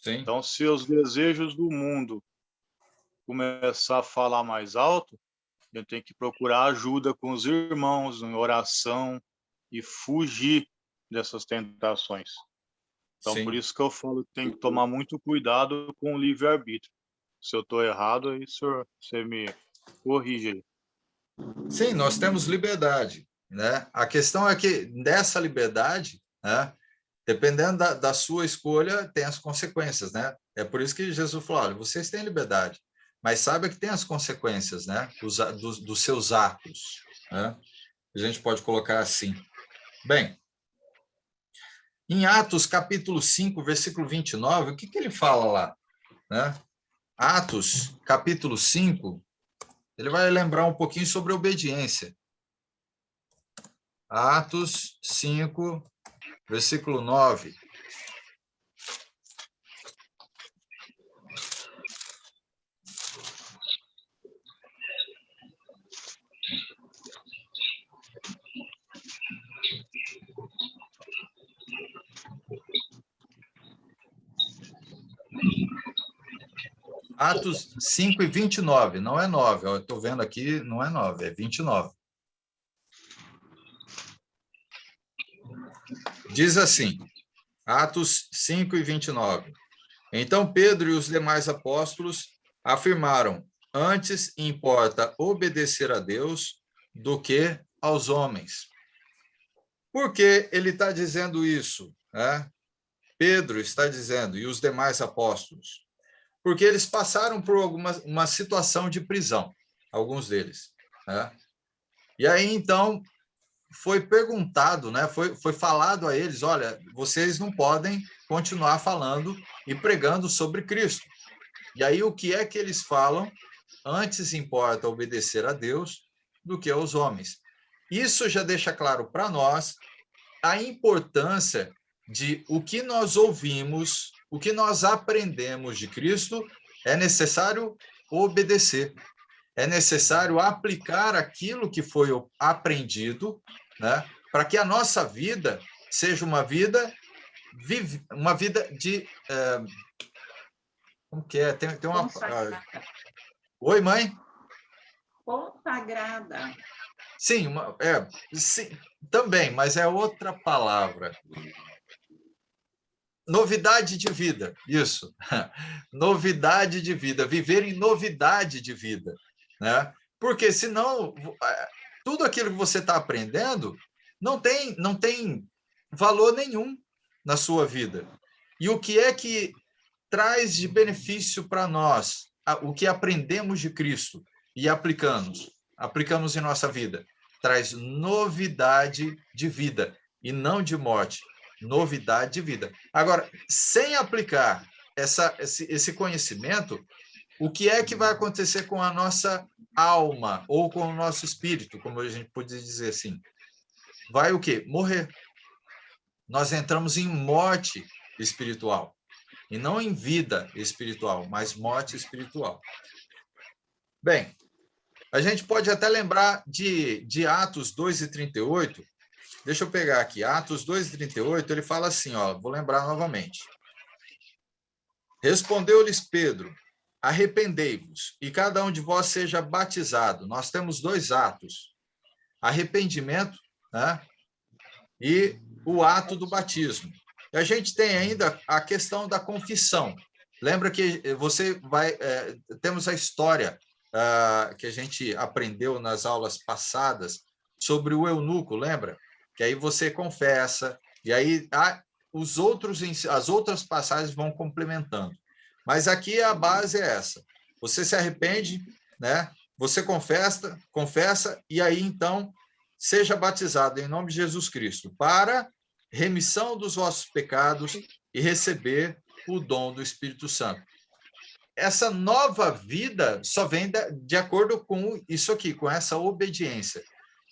Sim. Então, se os desejos do mundo começar a falar mais alto, a gente tem que procurar ajuda com os irmãos, em oração, e fugir dessas tentações. Então, Sim. por isso que eu falo que tem que tomar muito cuidado com o livre-arbítrio. Se eu estou errado, aí você me corrige aí. Sim, nós temos liberdade, né? A questão é que dessa liberdade, né, dependendo da sua escolha, tem as consequências, né? É por isso que Jesus falou, olha, vocês têm liberdade, mas saiba que tem as consequências, né? Dos seus atos, né? A gente pode colocar assim. Bem, em Atos, capítulo 5, versículo 29, o que ele fala lá? Né? Atos, capítulo 5, ele vai lembrar um pouquinho sobre obediência. Atos 5, versículo 9. Atos 5 e 29, não é 9. Eu estou vendo aqui, não é 9, é 29. Diz assim, Atos 5 e 29. Então Pedro e os demais apóstolos afirmaram, antes importa obedecer a Deus do que aos homens. Por que ele está dizendo isso? Pedro está dizendo, e os demais apóstolos? Porque eles passaram por uma situação de prisão, alguns deles. E aí, então, foi perguntado, né? Foi falado a eles, olha, vocês não podem continuar falando e pregando sobre Cristo. E aí, o que é que eles falam? Antes importa obedecer a Deus do que aos homens. Isso já deixa claro para nós a importância de o que nós ouvimos, o que nós aprendemos de Cristo, é necessário obedecer. É necessário aplicar aquilo que foi aprendido, né, para que a nossa vida seja uma vida de... como que é? Tem uma... Consagrada. Oi, mãe? Consagrada. Sim, sim, também, mas é outra palavra. Novidade de vida, isso. Novidade de vida, viver em novidade de vida, né? Porque senão tudo aquilo que você está aprendendo não tem valor nenhum na sua vida. E o que é que traz de benefício para nós o que aprendemos de Cristo e aplicamos em nossa vida? traz novidade de vida e não de morte, novidade de vida. Agora, sem aplicar esse conhecimento, o que é que vai acontecer com a nossa alma ou com o nosso espírito, como a gente pode dizer assim? Vai o quê? Morrer. Nós entramos em morte espiritual, e não em vida espiritual, mas morte espiritual. Bem, a gente pode até lembrar de Atos 2:38. Deixa eu pegar aqui, Atos 2:38, ele fala assim, ó, vou lembrar novamente. Respondeu-lhes Pedro, arrependei-vos, e cada um de vós seja batizado. Nós temos 2 atos, arrependimento, né, e o ato do batismo. E a gente tem ainda a questão da confissão. Lembra que temos a história que a gente aprendeu nas aulas passadas sobre o eunuco, lembra? Que aí você confessa, e aí as outras passagens vão complementando. Mas aqui a base é essa. Você se arrepende, né? Você confessa, e aí então seja batizado em nome de Jesus Cristo para remissão dos vossos pecados e receber o dom do Espírito Santo. Essa nova vida só vem de acordo com isso aqui, com essa obediência.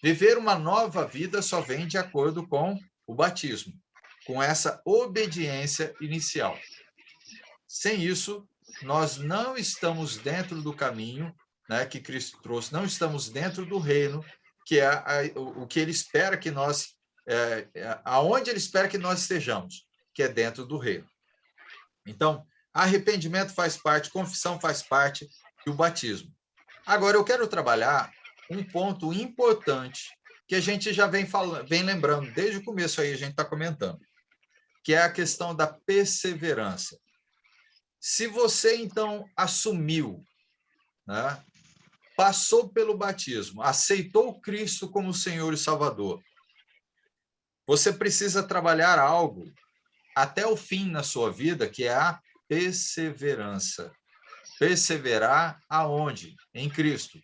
Viver uma nova vida só vem de acordo com o batismo, com essa obediência inicial. Sem isso, nós não estamos dentro do caminho, né, que Cristo trouxe, não estamos dentro do reino, que é o que ele espera que nós, aonde ele espera que nós estejamos, que é dentro do reino. Então, arrependimento faz parte, confissão faz parte, e o batismo. Agora, eu quero trabalhar um ponto importante que a gente já vem lembrando, desde o começo aí a gente está comentando, que é a questão da perseverança. Se você, então, assumiu, né, passou pelo batismo, aceitou Cristo como Senhor e Salvador, você precisa trabalhar algo até o fim na sua vida, que é a perseverança. Perseverar aonde? Em Cristo.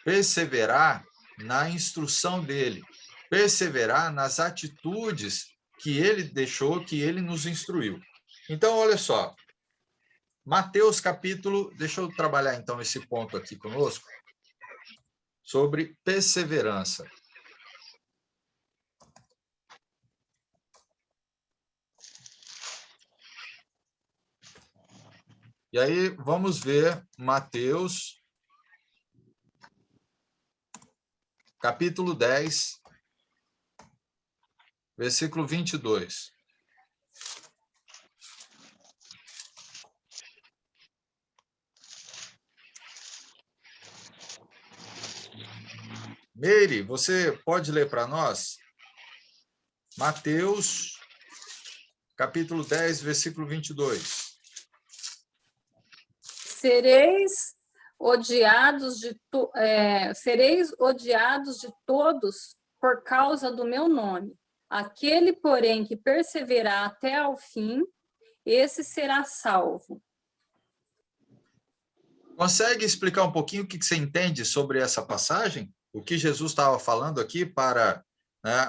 Perseverar na instrução dele. Perseverar nas atitudes que ele deixou, que ele nos instruiu. Então, olha só. Mateus capítulo... Deixa eu trabalhar, então, esse ponto aqui conosco. Sobre perseverança. E aí, vamos ver Mateus, capítulo 10, versículo 22. Meire, você pode ler para nós? Mateus, capítulo 10, versículo 22. Sereis odiados de todos por causa do meu nome. Aquele, porém, que perseverar até ao fim, esse será salvo. Consegue explicar um pouquinho o que você entende sobre essa passagem? O que Jesus estava falando aqui para, né,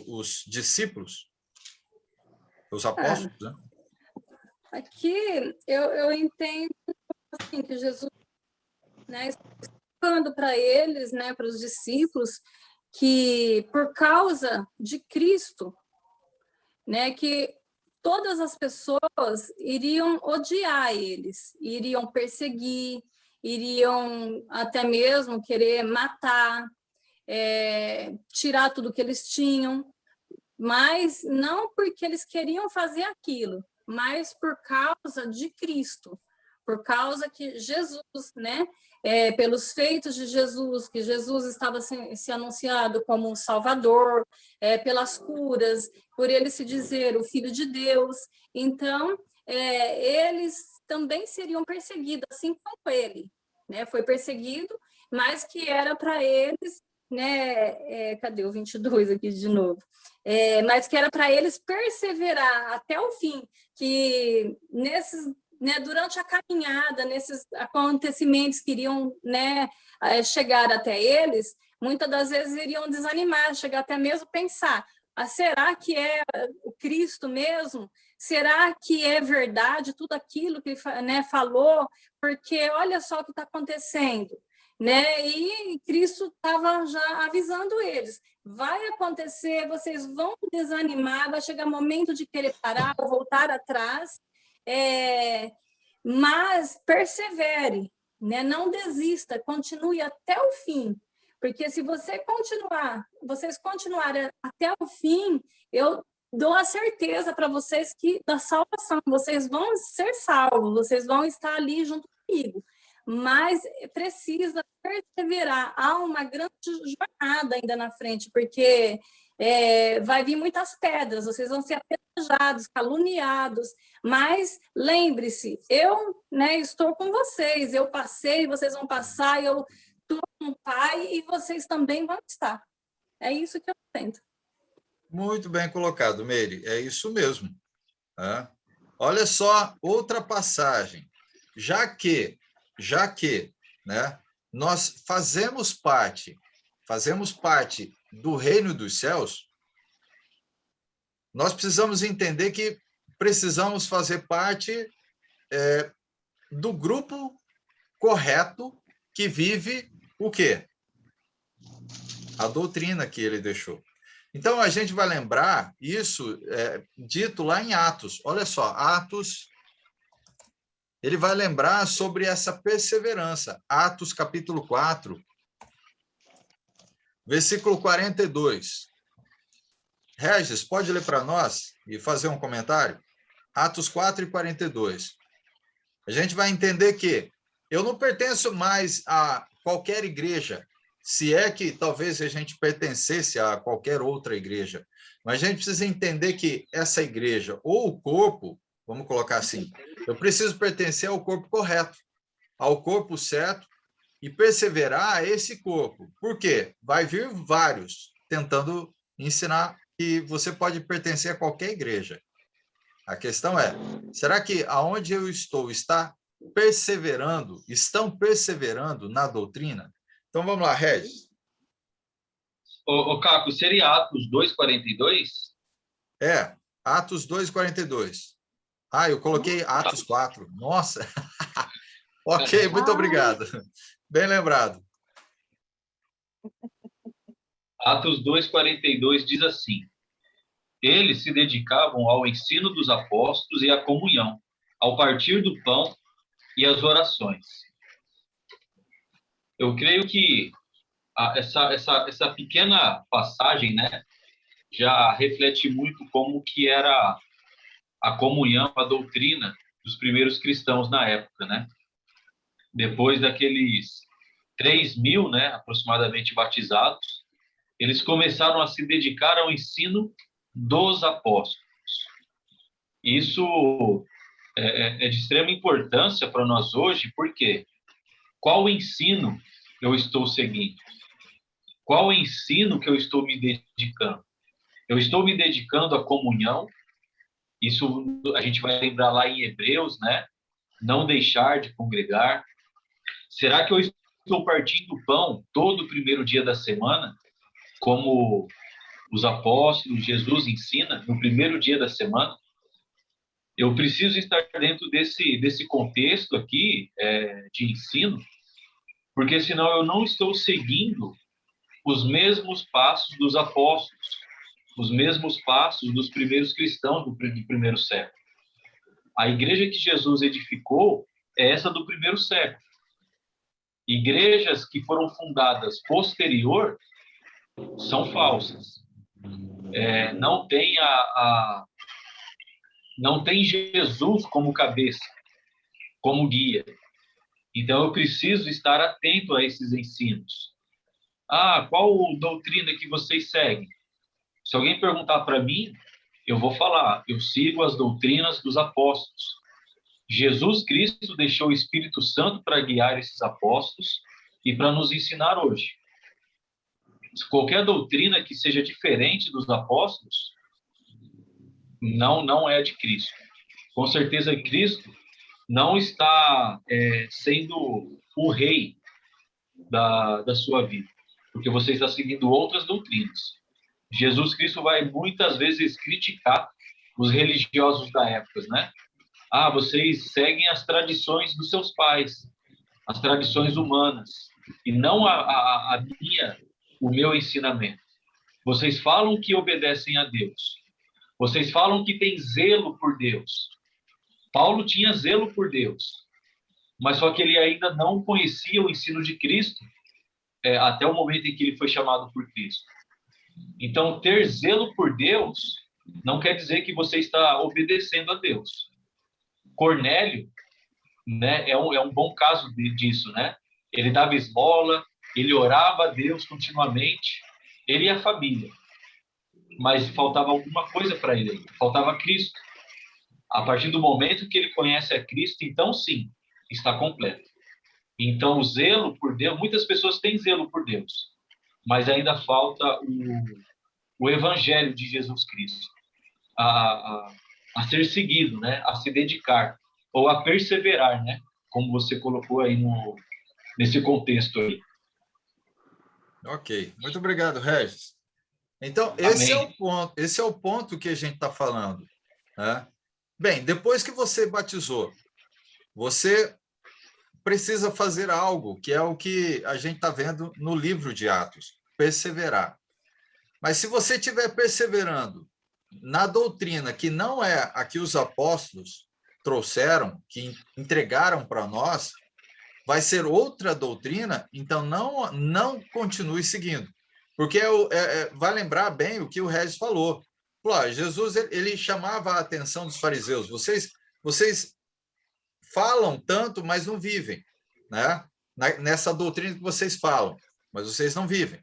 os discípulos, os apóstolos, né? Aqui eu entendo assim, que Jesus, né, está explicando para eles, né, para os discípulos, que por causa de Cristo, né, que todas as pessoas iriam odiar eles, iriam perseguir, iriam até mesmo querer matar, tirar tudo que eles tinham, mas não porque eles queriam fazer aquilo, mas por causa de Cristo, por causa que Jesus, né, pelos feitos de Jesus, que Jesus estava se anunciado como um Salvador, pelas curas, por ele se dizer o Filho de Deus. Então, eles também seriam perseguidos, assim como ele, né, foi perseguido, mas que era para eles, né, cadê o 22 aqui de novo? Mas que era para eles perseverar até o fim, que nesses, né, durante a caminhada, nesses acontecimentos que iriam, né, chegar até eles, muitas das vezes iriam desanimar, chegar até mesmo pensar, será que é o Cristo mesmo? Será que é verdade tudo aquilo que ele, né, falou? Porque olha só o que está acontecendo, né? E Cristo estava já avisando eles, vai acontecer, vocês vão desanimar, vai chegar o momento de querer parar ou voltar atrás, mas persevere, né? Não desista, continue até o fim, porque se vocês continuarem até o fim, eu dou a certeza para vocês que da salvação, vocês vão ser salvos, vocês vão estar ali junto comigo, mas precisa perseverar, há uma grande jornada ainda na frente, porque vai vir muitas pedras, vocês vão ser apedrejados, caluniados, mas lembre-se, eu, né, estou com vocês, eu passei, vocês vão passar, eu estou com o Pai e vocês também vão estar. É isso que eu tento. Muito bem colocado, Meire, é isso mesmo. Olha só outra passagem. Já que, né, nós fazemos parte do reino dos céus, nós precisamos entender que precisamos fazer parte do grupo correto que vive o quê? A doutrina que ele deixou. Então, a gente vai lembrar isso dito lá em Atos. Olha só, Atos, ele vai lembrar sobre essa perseverança. Atos, capítulo 4, versículo 42. Regis, pode ler para nós e fazer um comentário? Atos 4 e 42. A gente vai entender que eu não pertenço mais a qualquer igreja, se é que talvez a gente pertencesse a qualquer outra igreja, mas a gente precisa entender que essa igreja, ou o corpo, vamos colocar assim, eu preciso pertencer ao corpo correto, ao corpo certo, e perseverar a esse corpo. Por quê? Vai vir vários tentando ensinar que você pode pertencer a qualquer igreja. A questão é, será que aonde eu estou estão perseverando na doutrina? Então, vamos lá, Regis. Ô, Caco, seria Atos 2,42? Atos 2,42. Eu coloquei Atos 4. Nossa! Ok, muito obrigado. Bem lembrado. Atos 2,42 diz assim: eles se dedicavam ao ensino dos apóstolos e à comunhão, ao partir do pão e às orações. Eu creio que essa pequena passagem, né, já reflete muito como que era a comunhão, a doutrina dos primeiros cristãos na época, né? Depois daqueles 3.000, né, aproximadamente batizados, eles começaram a se dedicar ao ensino dos apóstolos. Isso é de extrema importância para nós hoje, porque qual ensino eu estou seguindo? Qual ensino que eu estou me dedicando? Eu estou me dedicando à comunhão, isso a gente vai lembrar lá em Hebreus, né? Não deixar de congregar. Será que eu estou partindo o pão todo primeiro dia da semana, como os apóstolos, Jesus ensina, no primeiro dia da semana? Eu preciso estar dentro desse contexto aqui de ensino, porque senão eu não estou seguindo os mesmos passos dos apóstolos, os mesmos passos dos primeiros cristãos do primeiro século. A igreja que Jesus edificou é essa do primeiro século. Igrejas que foram fundadas posterior são falsas. Não tem Jesus como cabeça, como guia. Então, eu preciso estar atento a esses ensinos. Qual doutrina que vocês seguem? Se alguém perguntar para mim, eu vou falar, eu sigo as doutrinas dos apóstolos. Jesus Cristo deixou o Espírito Santo para guiar esses apóstolos e para nos ensinar hoje. Qualquer doutrina que seja diferente dos apóstolos, não é de Cristo. Com certeza, Cristo não está sendo o rei da sua vida. porque você está seguindo outras doutrinas. Jesus Cristo vai muitas vezes criticar os religiosos da época, né? Ah, vocês seguem as tradições dos seus pais, as tradições humanas, e não o meu ensinamento. Vocês falam que obedecem a Deus. Vocês falam que têm zelo por Deus. Paulo tinha zelo por Deus, mas só que ele ainda não conhecia o ensino de Cristo até o momento em que ele foi chamado por Cristo. Então, ter zelo por Deus não quer dizer que você está obedecendo a Deus. Cornélio, né, é um bom caso disso, né? Ele dava esmola, ele orava a Deus continuamente, ele e a família. Mas faltava alguma coisa para ele, faltava Cristo. A partir do momento que ele conhece a Cristo, então sim, está completo. Então, o zelo por Deus, muitas pessoas têm zelo por Deus, mas ainda falta o evangelho de Jesus Cristo a ser seguido, né? A se dedicar, ou a perseverar, né? Como você colocou aí nesse contexto aí. Ok, muito obrigado, Regis. Então, Amém. Esse é o ponto que a gente está falando, né? Bem, depois que você batizou, você precisa fazer algo, que é o que a gente está vendo no livro de Atos, perseverar. Mas se você estiver perseverando na doutrina que não é a que os apóstolos trouxeram, que entregaram para nós, vai ser outra doutrina, então não continue seguindo. Porque vai lembrar bem o que o Regis falou. Jesus ele chamava a atenção dos fariseus. Vocês falam tanto, mas não vivem, né? Nessa doutrina que vocês falam, mas vocês não vivem.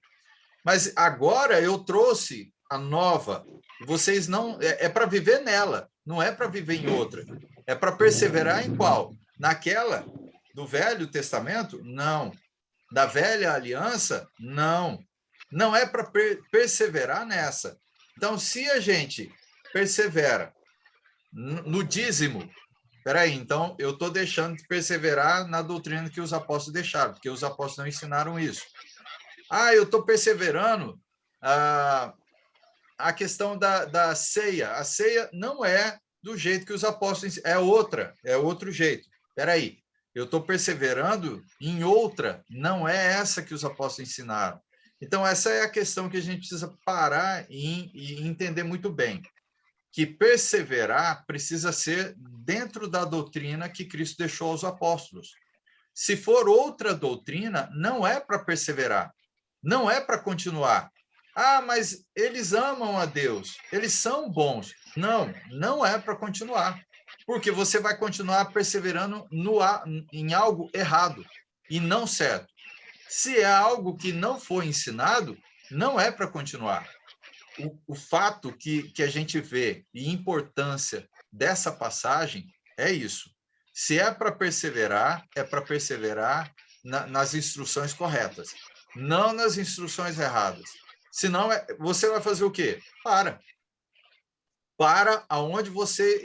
Mas agora eu trouxe a nova. Vocês não é para viver nela, não é para viver em outra. É para perseverar em qual? Naquela do Velho Testamento? Não. Da Velha Aliança? Não. Não é para perseverar nessa. Então, se a gente persevera no dízimo, peraí, então eu estou deixando de perseverar na doutrina que os apóstolos deixaram, porque os apóstolos não ensinaram isso. Eu estou perseverando a questão da ceia. A ceia não é do jeito que os apóstolos ensinam, é outro jeito. Peraí, eu estou perseverando em outra, não é essa que os apóstolos ensinaram. Então, essa é a questão que a gente precisa parar e entender muito bem, que perseverar precisa ser dentro da doutrina que Cristo deixou aos apóstolos. Se for outra doutrina, não é para perseverar, não é para continuar. Mas eles amam a Deus, eles são bons. Não é para continuar, porque você vai continuar perseverando em algo errado e não certo. Se é algo que não foi ensinado, não é para continuar. O fato que a gente vê e importância dessa passagem é isso. Se é para perseverar, é para perseverar nas instruções corretas, não nas instruções erradas. Senão, você vai fazer o quê? Para aonde você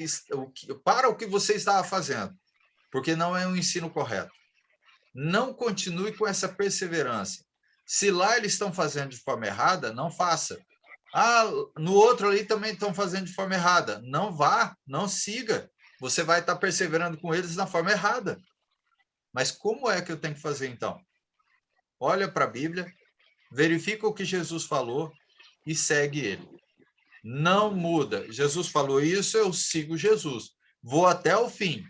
para o que você estava fazendo, porque não é um ensino correto. Não continue com essa perseverança. Se lá eles estão fazendo de forma errada, não faça. No outro ali também estão fazendo de forma errada. Não vá, não siga. Você vai estar perseverando com eles na forma errada. Mas como é que eu tenho que fazer, então? Olha para a Bíblia, verifica o que Jesus falou e segue ele. Não muda. Jesus falou isso, eu sigo Jesus. Vou até o fim.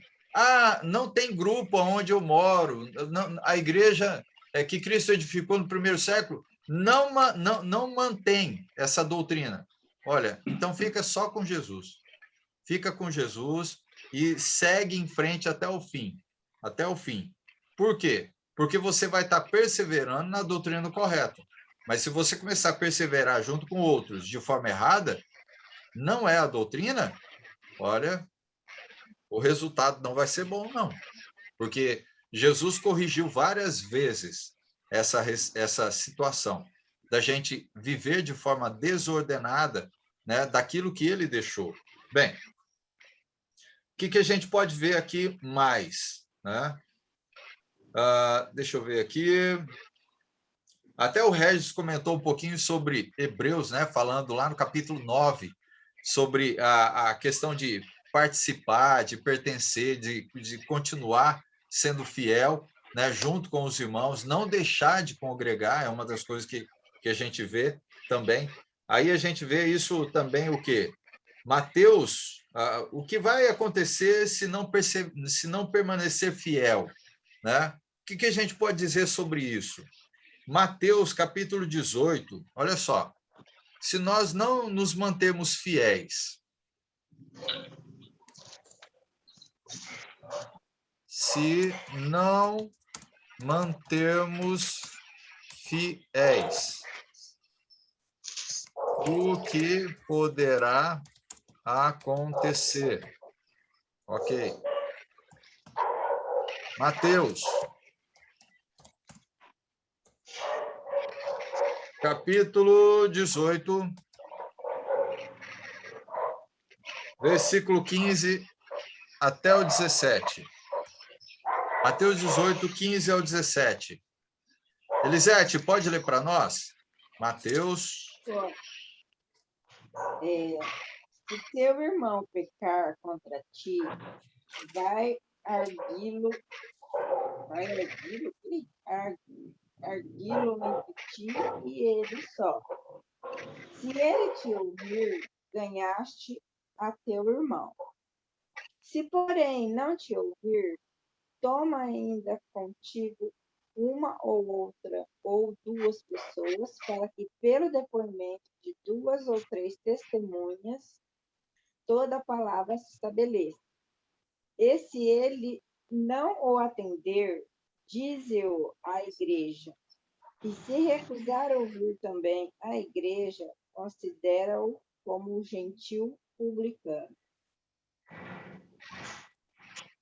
Não tem grupo onde eu moro. A igreja que Cristo edificou no primeiro século não mantém essa doutrina. Olha, então fica só com Jesus. Fica com Jesus e segue em frente até o fim. Até o fim. Por quê? Porque você vai estar perseverando na doutrina correta. Mas se você começar a perseverar junto com outros de forma errada, não é a doutrina, olha, o resultado não vai ser bom, não. Porque Jesus corrigiu várias vezes essa situação da gente viver de forma desordenada, né, daquilo que ele deixou. Bem, o que a gente pode ver aqui mais, né? Deixa eu ver aqui. Até o Regis comentou um pouquinho sobre Hebreus, né? Falando lá no capítulo 9, sobre a questão de participar, de pertencer, de continuar sendo fiel, né? Junto com os irmãos, não deixar de congregar, é uma das coisas que a gente vê também. Aí a gente vê isso também, o quê? Mateus, o que vai acontecer se não permanecer fiel, né? O que a gente pode dizer sobre isso? Mateus, capítulo 18, olha só. Se nós não nos mantermos fiéis, se não mantermos fiéis, o que poderá acontecer? Ok. Mateus, capítulo 18, versículo 15 até o 17. Mateus 18, 15 ao 17. Elisete, pode ler para nós? Mateus. Se teu irmão pecar contra ti, vai arguí-lo entre ti e ele só. Se ele te ouvir, ganhaste a teu irmão. Se, porém, não te ouvir, toma ainda contigo uma ou outra ou duas pessoas, para que, pelo depoimento de 2 ou 3 testemunhas, toda a palavra se estabeleça. E se ele não o atender, dize-o à igreja. E se recusar ouvir também a igreja, considera-o como gentil publicano.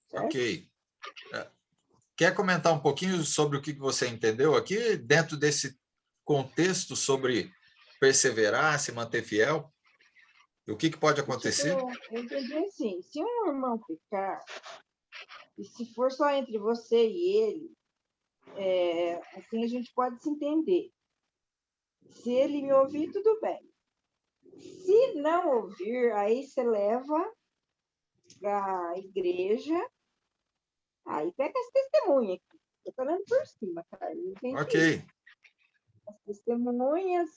Certo? Ok. Quer comentar um pouquinho sobre o que você entendeu aqui, dentro desse contexto sobre perseverar, se manter fiel? O que pode acontecer? Eu entendi assim, se um irmão pecar, e se for só entre você e ele, assim a gente pode se entender. Se ele me ouvir, tudo bem. Se não ouvir, aí você leva para a igreja, aí pega as testemunhas aqui. Estou falando por cima, cara. Ok. As testemunhas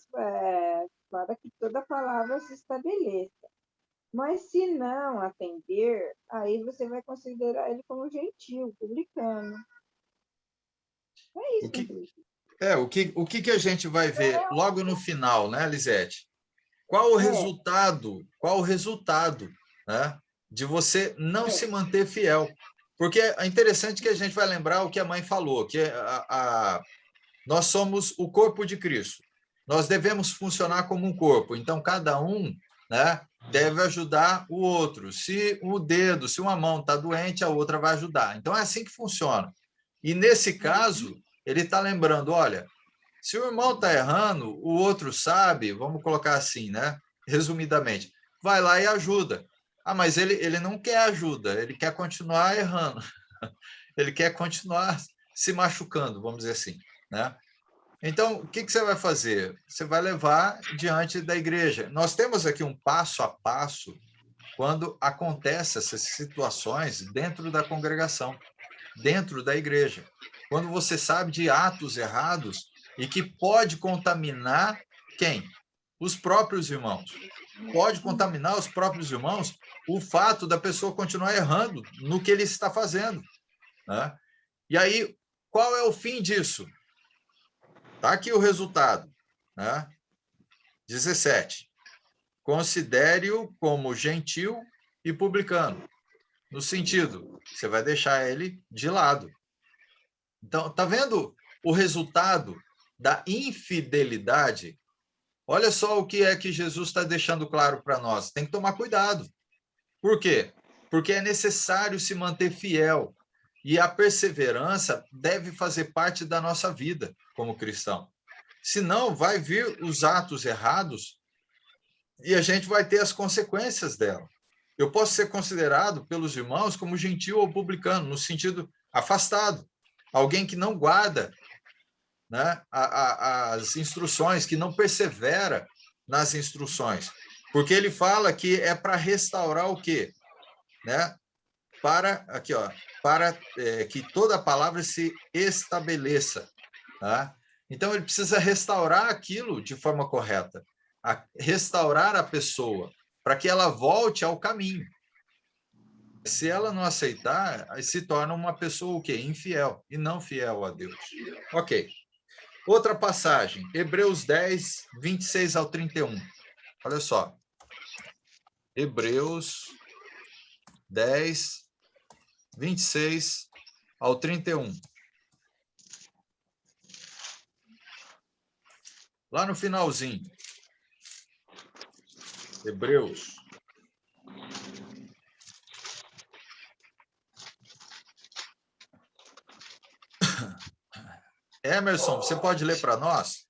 para que toda a palavra se estabeleça. Mas se não atender, aí você vai considerar ele como gentil, publicano. É isso. O que a gente vai ver logo no final, né, Lisete? Qual o resultado? Qual o resultado, né, de você não se manter fiel? Porque é interessante que a gente vai lembrar o que a mãe falou, que nós somos o corpo de Cristo. Nós devemos funcionar como um corpo. Então, cada um, né, deve ajudar o outro. Se uma mão está doente, a outra vai ajudar. Então, é assim que funciona. E, nesse caso, ele está lembrando, olha, se o irmão está errando, o outro sabe, vamos colocar assim, né, resumidamente, vai lá e ajuda. Mas ele não quer ajuda, ele quer continuar errando. Ele quer continuar se machucando, vamos dizer assim, né? Então, o que você vai fazer? Você vai levar diante da igreja. Nós temos aqui um passo a passo quando acontecem essas situações dentro da congregação, dentro da igreja. Quando você sabe de atos errados e que pode contaminar quem? Os próprios irmãos. Pode contaminar os próprios irmãos o fato da pessoa continuar errando no que ele está fazendo, né? E aí, qual é o fim disso? Está aqui o resultado, né? 17. Considere-o como gentil e publicano. No sentido, você vai deixar ele de lado. Então, está vendo o resultado da infidelidade? Olha só o que é que Jesus está deixando claro para nós. Tem que tomar cuidado. Por quê? Porque é necessário se manter fiel. E a perseverança deve fazer parte da nossa vida como cristão. Senão, vai vir os atos errados e a gente vai ter as consequências dela. Eu posso ser considerado pelos irmãos como gentil ou publicano, no sentido afastado. Alguém que não guarda né, as instruções, que não persevera nas instruções. Porque ele fala que é para restaurar o quê? Né? Aqui, ó, para que toda a palavra se estabeleça. Tá? Então, ele precisa restaurar aquilo de forma correta, restaurar a pessoa, para que ela volte ao caminho. Se ela não aceitar, se torna uma pessoa o quê? Infiel, e não fiel a Deus. Ok. Outra passagem, Hebreus 10, 26 ao 31. Olha só. Hebreus 10, 26 ao 31. Lá no finalzinho. Hebreus. Emerson, você pode ler para nós?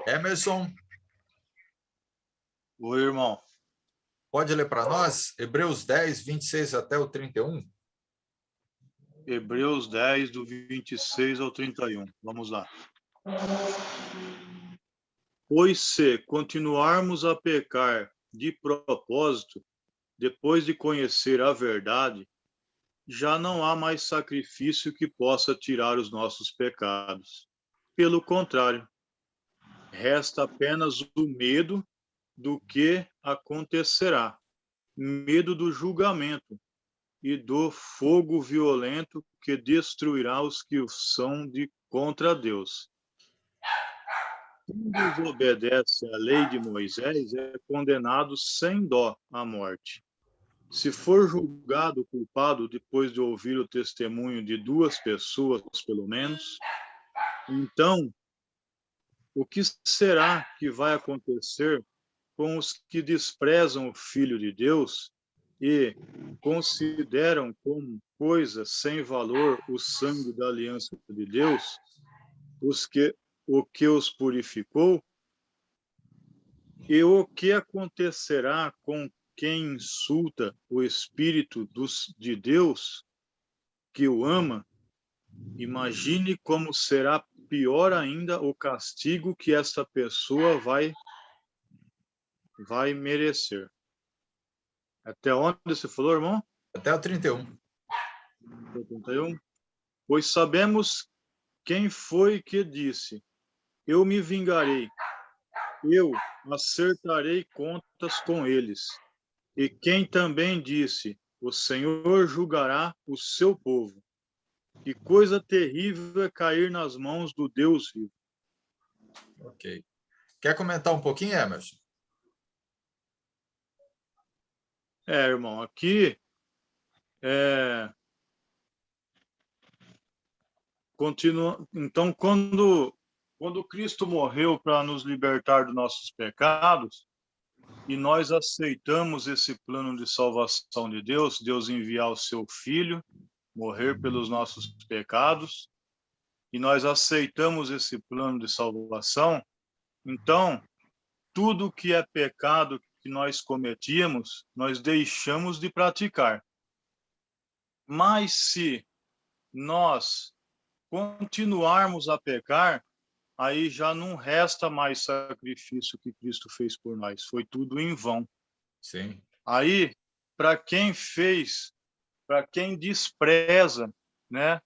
Emerson. Oi, irmão. Pode ler para nós? Hebreus 10, 26 até o 31. Hebreus 10, do 26 ao 31. Vamos lá. Pois se continuarmos a pecar de propósito, depois de conhecer a verdade, já não há mais sacrifício que possa tirar os nossos pecados. Pelo contrário, resta apenas o medo do que acontecerá, medo do julgamento e do fogo violento que destruirá os que são contra Deus. Quem desobedece à lei de Moisés é condenado sem dó à morte. Se for julgado culpado depois de ouvir o testemunho de 2 pessoas, pelo menos, então, o que será que vai acontecer com os que desprezam o Filho de Deus e consideram como coisa sem valor o sangue da aliança de Deus, o que os purificou? E o que acontecerá com quem insulta o Espírito de Deus, que o ama? Imagine como será pior ainda o castigo que esta pessoa vai merecer. Até onde você falou, irmão? Até o 31. Até o 31. Pois sabemos quem foi que disse: eu me vingarei, eu acertarei contas com eles. E quem também disse: o Senhor julgará o seu povo. Que coisa terrível é cair nas mãos do Deus vivo. Ok. Quer comentar um pouquinho, Emerson? Irmão, aqui continua. Então, quando Cristo morreu para nos libertar dos nossos pecados, e nós aceitamos esse plano de salvação de Deus, Deus enviar o seu Filho, morrer pelos nossos pecados, e nós aceitamos esse plano de salvação, então, tudo que é pecado que nós cometíamos, nós deixamos de praticar. Mas se nós continuarmos a pecar, aí já não resta mais sacrifício que Cristo fez por nós. Foi tudo em vão. Sim. Aí, para quem despreza, né,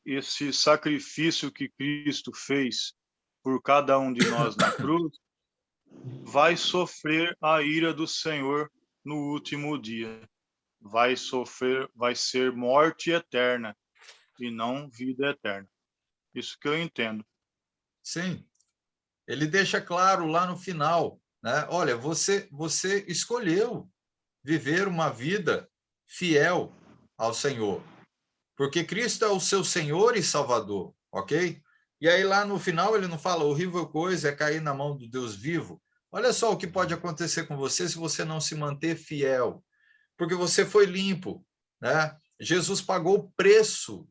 esse sacrifício que Cristo fez por cada um de nós na cruz, vai sofrer a ira do Senhor no último dia. Vai ser morte eterna e não vida eterna. Isso que eu entendo. Sim. Ele deixa claro lá no final, né? Olha, você escolheu viver uma vida fiel ao Senhor, porque Cristo é o seu Senhor e Salvador, ok? E aí lá no final ele não fala horrível coisa é cair na mão do Deus vivo. Olha só o que pode acontecer com você se você não se manter fiel, porque você foi limpo, né? Jesus pagou o preço,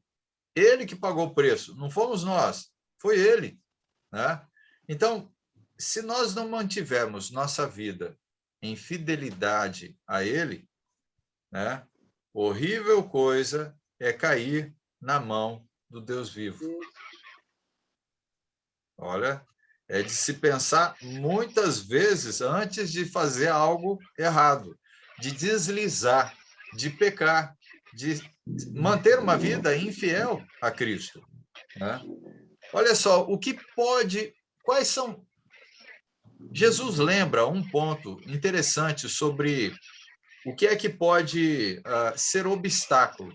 ele que pagou o preço, não fomos nós, foi ele, né? Então, se nós não mantivermos nossa vida em fidelidade a Ele, né, horrível coisa é cair na mão do Deus vivo. Olha, é de se pensar muitas vezes antes de fazer algo errado, de deslizar, de pecar, de manter uma vida infiel a Cristo, né? Olha só, o que pode... Quais são... Jesus lembra um ponto interessante sobre o que é que pode ser obstáculo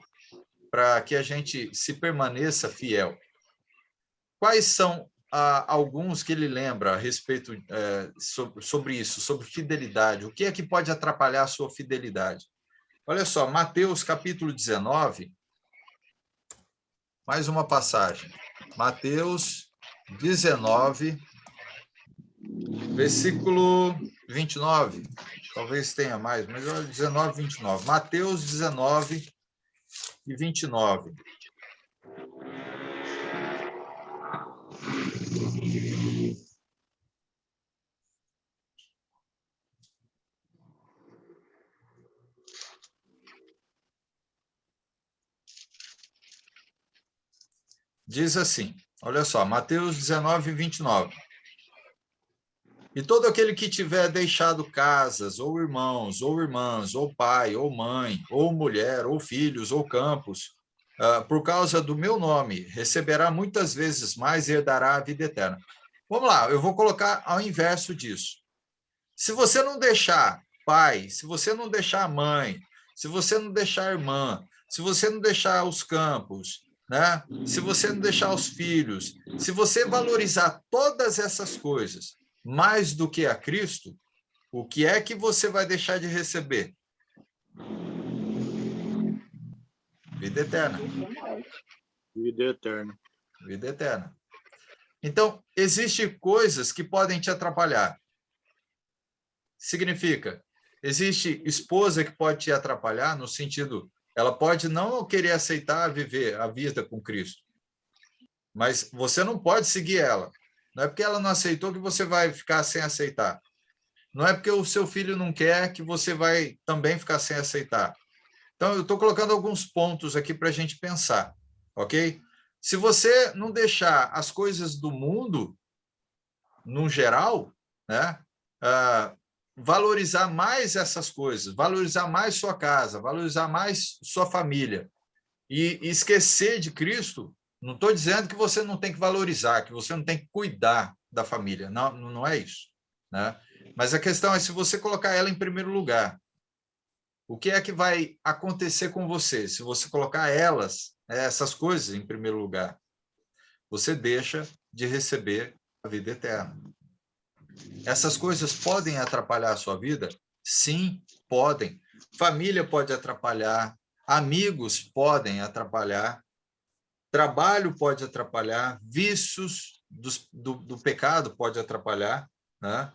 para que a gente se permaneça fiel. Quais são alguns que ele lembra a respeito sobre isso, sobre fidelidade? O que é que pode atrapalhar a sua fidelidade? Olha só, Mateus capítulo 19, mais uma passagem. Mateus 19, versículo 29. Talvez tenha mais, mas olha, 19, 29. Mateus 19 e 29. Diz assim, olha só, Mateus 19, 29. E todo aquele que tiver deixado casas, ou irmãos, ou irmãs, ou pai, ou mãe, ou mulher, ou filhos, ou campos, por causa do meu nome, receberá muitas vezes mais e herdará a vida eterna. Vamos lá, eu vou colocar ao inverso disso. Se você não deixar pai, se você não deixar mãe, se você não deixar irmã, se você não deixar os campos, né? Se você não deixar os filhos, se você valorizar todas essas coisas mais do que a Cristo, o que é que você vai deixar de receber? Vida eterna. Vida eterna. Vida eterna. Então, existem coisas que podem te atrapalhar. Significa, existe esposa que pode te atrapalhar no sentido, ela pode não querer aceitar viver a vida com Cristo, mas você não pode seguir ela. Não é porque ela não aceitou que você vai ficar sem aceitar. Não é porque o seu filho não quer que você vai também ficar sem aceitar. Então, eu estou colocando alguns pontos aqui para a gente pensar, ok? Se você não deixar as coisas do mundo, no geral, né, valorizar mais essas coisas, valorizar mais sua casa, valorizar mais sua família e esquecer de Cristo, não estou dizendo que você não tem que valorizar, que você não tem que cuidar da família, não, não é isso, né? Mas a questão é se você colocar ela em primeiro lugar, o que é que vai acontecer com você se você colocar essas coisas em primeiro lugar? Você deixa de receber a vida eterna. Essas coisas podem atrapalhar a sua vida? Sim, podem. Família pode atrapalhar, amigos podem atrapalhar, trabalho pode atrapalhar, vícios do pecado pode atrapalhar, né?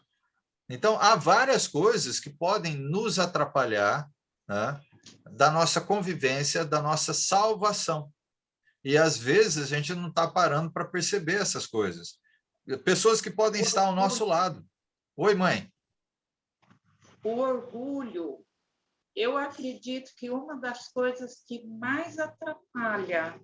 Então, há várias coisas que podem nos atrapalhar, né, da nossa convivência, da nossa salvação. E, às vezes, a gente não está parando para perceber essas coisas. Pessoas que podem estar ao nosso lado. Oi, mãe. O orgulho, eu acredito que uma das coisas que mais atrapalha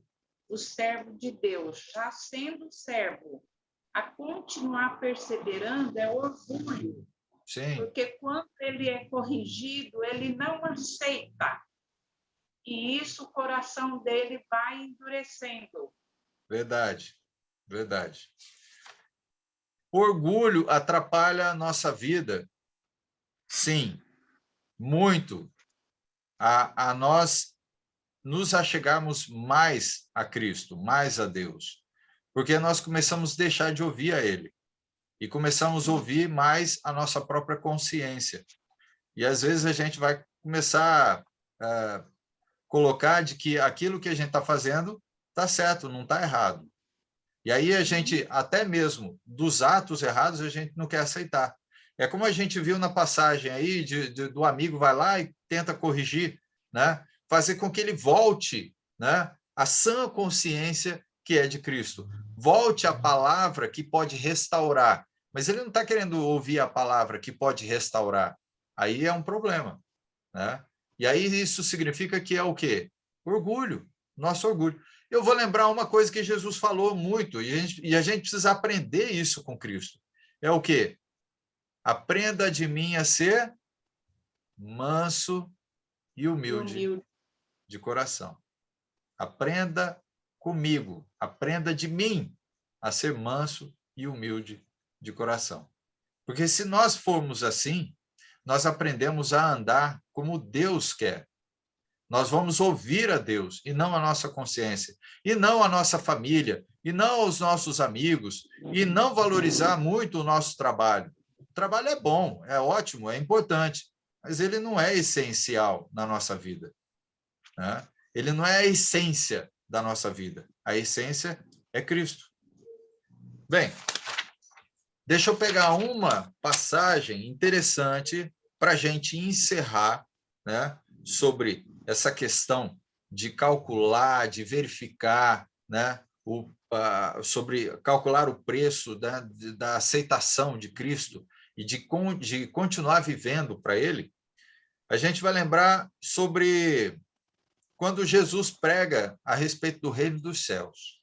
o servo de Deus, já sendo servo, a continuar perseverando é o orgulho. Sim. Porque quando ele é corrigido, ele não aceita. E isso o coração dele vai endurecendo. Verdade, verdade. O orgulho atrapalha a nossa vida, sim, muito, a nós nos achegarmos mais a Cristo, mais a Deus, porque nós começamos a deixar de ouvir a Ele e começamos a ouvir mais a nossa própria consciência. E, às vezes, a gente vai começar a colocar de que aquilo que a gente está fazendo está certo, não está errado. E aí a gente, até mesmo dos atos errados, a gente não quer aceitar. É como a gente viu na passagem aí, do amigo vai lá e tenta corrigir, né? Fazer com que ele volte, né, à sã consciência que é de Cristo. Volte à palavra que pode restaurar. mas ele não está querendo ouvir a palavra que pode restaurar. Aí é um problema, né? E aí isso significa que é o quê? Orgulho, nosso orgulho. Eu vou lembrar uma coisa que Jesus falou muito, e a gente precisa aprender isso com Cristo. É o quê? Aprenda de mim a ser manso e humilde de coração. Aprenda comigo, aprenda de mim a ser manso e humilde de coração. Porque se nós formos assim, nós aprendemos a andar como Deus quer. Nós vamos ouvir a Deus e não a nossa consciência, e não a nossa família, e não os nossos amigos, e não valorizar muito o nosso trabalho. O trabalho é bom, é ótimo, é importante, mas ele não é essencial na nossa vida, né? Ele não é a essência da nossa vida. A essência é Cristo. Bem, deixa eu pegar uma passagem interessante para a gente encerrar, né, sobre essa questão de calcular, de verificar, né, sobre calcular o preço da aceitação de Cristo e de continuar vivendo para Ele. A gente vai lembrar sobre quando Jesus prega a respeito do reino dos céus.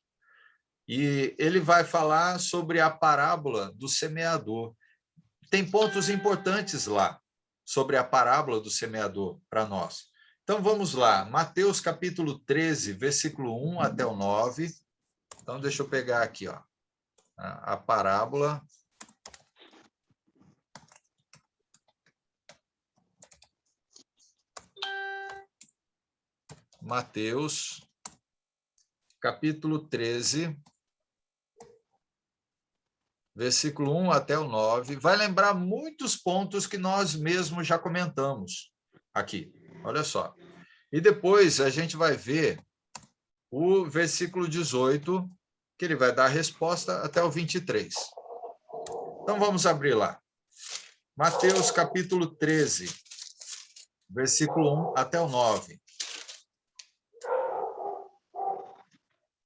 E ele vai falar sobre a parábola do semeador. Tem pontos importantes lá sobre a parábola do semeador para nós. Então, vamos lá. Mateus, capítulo 13, versículo 1 até o 9. Então, deixa eu pegar aqui, ó, a parábola. Mateus, capítulo 13, versículo 1 até o 9, vai lembrar muitos pontos que nós mesmos já comentamos aqui. Olha só. E depois a gente vai ver o versículo 18, que ele vai dar a resposta até o 23. Então, vamos abrir lá. Mateus, capítulo 13, versículo 1 até o 9.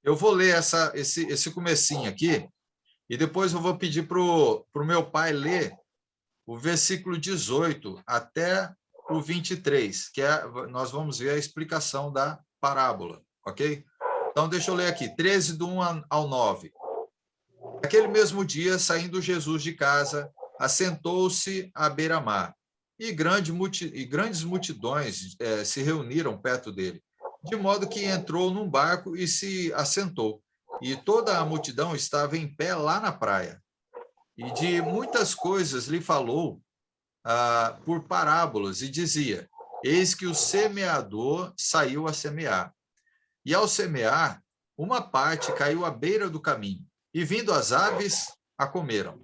Eu vou ler esse comecinho aqui, e depois eu vou pedir para o meu pai ler o versículo 18 até o 23, que nós vamos ver a explicação da parábola, ok? Então, deixa eu ler aqui, 13, do 1 ao 9. Naquele mesmo dia, saindo Jesus de casa, assentou-se à beira-mar, e grandes multidões se reuniram perto dele, de modo que entrou num barco e se assentou. E toda a multidão estava em pé lá na praia. E de muitas coisas lhe falou por parábolas, e dizia: eis que o semeador saiu a semear. E ao semear, uma parte caiu à beira do caminho, e vindo as aves, a comeram.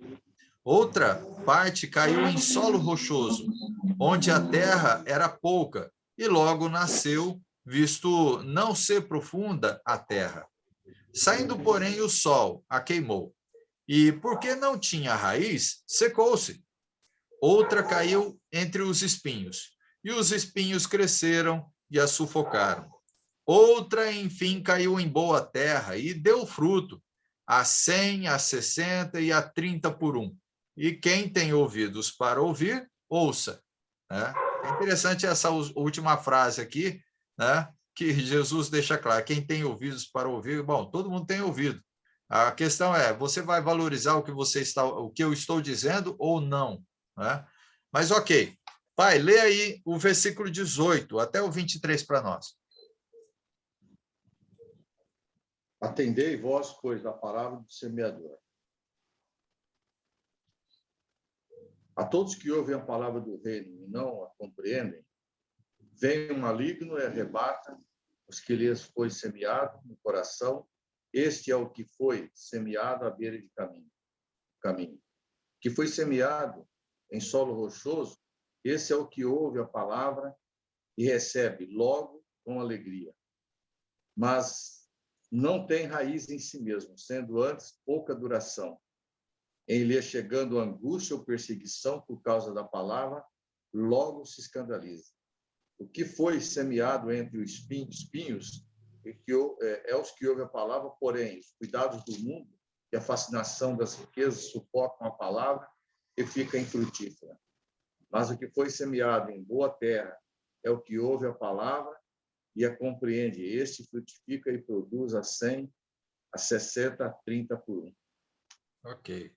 Outra parte caiu em solo rochoso, onde a terra era pouca, e logo nasceu, visto não ser profunda a terra. Saindo, porém, o sol a queimou, e, porque não tinha raiz, secou-se. Outra caiu entre os espinhos, e os espinhos cresceram e a sufocaram. Outra, enfim, caiu em boa terra e deu fruto, a 100, a 60 e a 30 por 1. E quem tem ouvidos para ouvir, ouça. Né? É interessante essa última frase aqui, né? Que Jesus deixa claro, quem tem ouvidos para ouvir, bom, todo mundo tem ouvido. A questão é, você vai valorizar o que eu estou dizendo ou não? Né? Mas ok. Pai, lê aí o versículo 18 até o 23 para nós. Atendei vós, pois, a parábola do semeador. A todos que ouvem a palavra do reino e não a compreendem, vem um maligno e arrebata os que lhes foi semeado no coração. Este é o que foi semeado à beira de caminho. Que foi semeado em solo rochoso, esse é o que ouve a palavra e recebe logo com alegria. Mas não tem raiz em si mesmo, sendo antes pouca duração. Em lhe chegando angústia ou perseguição por causa da palavra, logo se escandaliza. O que foi semeado entre os espinhos é os que ouvem a palavra, porém, os cuidados do mundo e a fascinação das riquezas sufocam a palavra e fica infrutífera. Mas o que foi semeado em boa terra é o que ouve a palavra e a compreende. Este frutifica e produz a 100, a 60, a 30 por 1. Ok.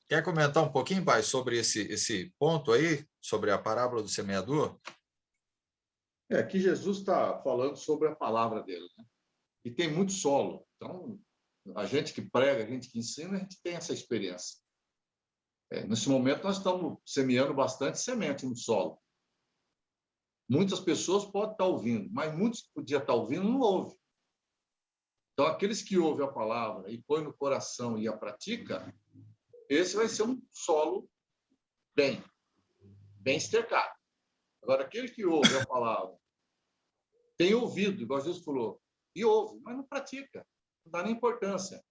Quer comentar um pouquinho, pai, sobre esse ponto aí, sobre a parábola do semeador? Aqui Jesus está falando sobre a palavra dele, né? E tem muito solo. Então, a gente que prega, a gente que ensina, a gente tem essa experiência. Nesse momento, nós estamos semeando bastante semente no solo. Muitas pessoas podem estar ouvindo, mas muitos que podiam estar ouvindo não ouvem. Então, aqueles que ouvem a palavra e põem no coração e a pratica, esse vai ser um solo bem estercado. Agora, aquele que ouve a palavra, tem ouvido, igual Jesus falou, e ouve, mas não pratica, não dá nem importância.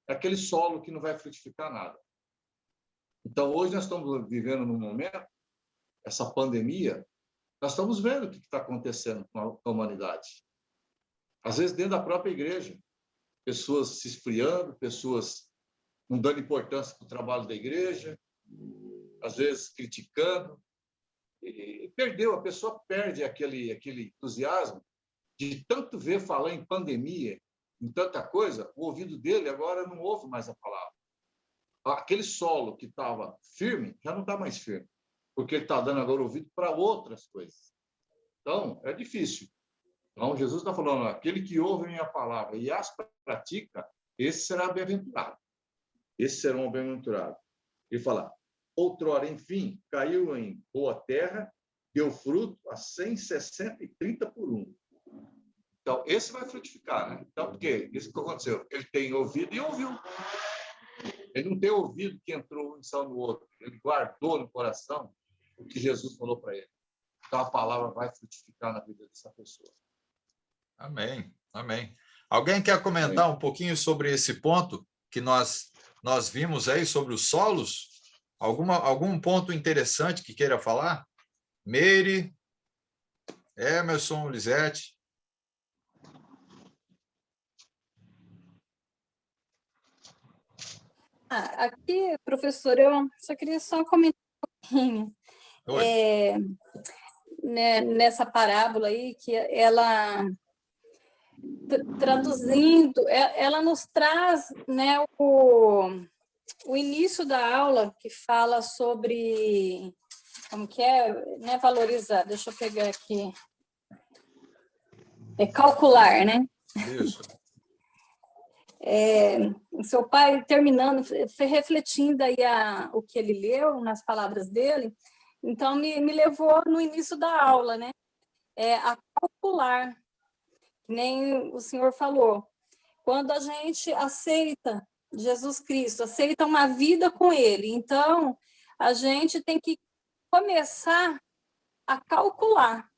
É aquele solo que não vai frutificar nada. Então, hoje nós estamos vivendo num momento, essa pandemia, nós estamos vendo o que está acontecendo com a humanidade. Às vezes, dentro da própria igreja, pessoas se esfriando, pessoas não dando importância para o trabalho da igreja, às vezes criticando. E perdeu, a pessoa perde aquele entusiasmo de tanto ver falar em pandemia, em tanta coisa, o ouvido dele agora não ouve mais a palavra. Aquele solo que estava firme, já não está mais firme, porque ele está dando agora ouvido para outras coisas. Então, é difícil. Então, Jesus está falando, aquele que ouve a minha palavra e as pratica, esse será bem-aventurado. Esse será um bem-aventurado. Ele fala, outrora, enfim, caiu em boa terra, deu fruto a 100, 60 e 30 por 1. Então, esse vai frutificar, né? Então, por quê? Isso que aconteceu. Ele tem ouvido e ouviu. Ele não tem ouvido que entrou um e saiu no outro. Ele guardou no coração o que Jesus falou para ele. Então, a palavra vai frutificar na vida dessa pessoa. Amém, amém. Alguém quer comentar um pouquinho sobre esse ponto que nós vimos aí, sobre os solos? Algum ponto interessante que queira falar? Meire, Emerson, Lisete. Aqui, professor, eu só queria comentar um pouquinho. Nessa parábola aí, que ela, traduzindo, ela nos traz, né, o início da aula, que fala sobre, como que é, né, valorizar, deixa eu pegar aqui, calcular, né? Isso. O seu pai, terminando, refletindo aí o que ele leu nas palavras dele, então me levou no início da aula, né? A calcular, nem o senhor falou. Quando a gente aceita Jesus Cristo, aceita uma vida com ele, então a gente tem que começar a calcular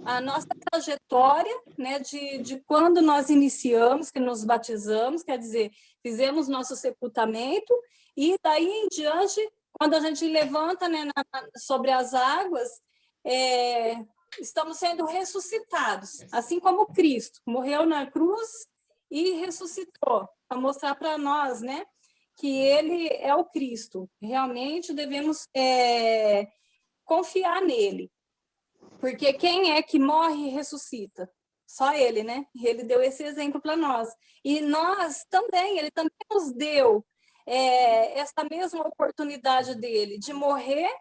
a nossa trajetória, né, de quando nós iniciamos, que nos batizamos, quer dizer, fizemos nosso sepultamento, e daí em diante, quando a gente levanta, né, sobre as águas, estamos sendo ressuscitados, assim como Cristo morreu na cruz e ressuscitou, para mostrar para nós, né, que ele é o Cristo. Realmente devemos confiar nele. Porque quem é que morre e ressuscita? Só ele, né? Ele deu esse exemplo para nós. E nós também, ele também nos deu essa mesma oportunidade dele, de morrer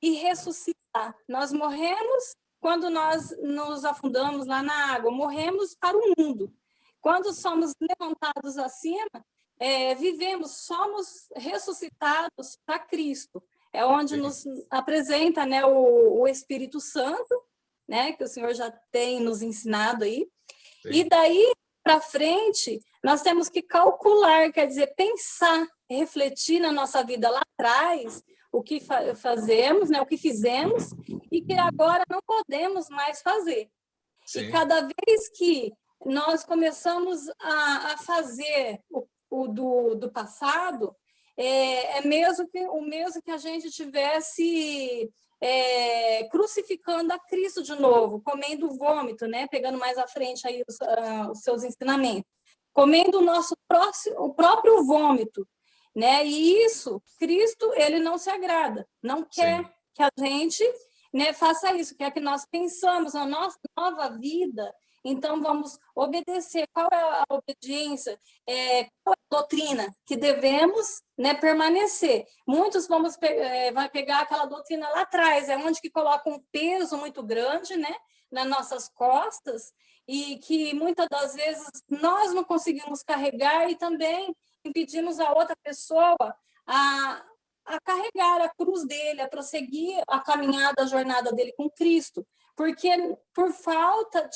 e ressuscitar. Nós morremos quando nós nos afundamos lá na água, morremos para o mundo. Quando somos levantados acima, vivemos, somos ressuscitados para Cristo. É onde nos apresenta, né, o Espírito Santo, né, que o Senhor já tem nos ensinado aí. Sim. E daí para frente, nós temos que calcular, quer dizer, pensar, refletir na nossa vida lá atrás, o que fazemos, né, o que fizemos, e que agora não podemos mais fazer. Sim. E cada vez que nós começamos a fazer o do passado, o mesmo que a gente tivesse crucificando a Cristo de novo, comendo vômito, né? Pegando mais à frente aí os seus ensinamentos. comendo o próprio vômito, né? E isso, Cristo, ele não se agrada, não quer Sim. que a gente, né, faça isso, quer que nós pensamos na nossa nova vida, então vamos obedecer. Qual é a obediência? Qual é a doutrina que devemos, né, permanecer? Muitos vai pegar aquela doutrina lá atrás, é onde que coloca um peso muito grande, né, nas nossas costas, e que muitas das vezes nós não conseguimos carregar e também impedimos a outra pessoa a carregar a cruz dele, a prosseguir a caminhada, a jornada dele com Cristo, porque por falta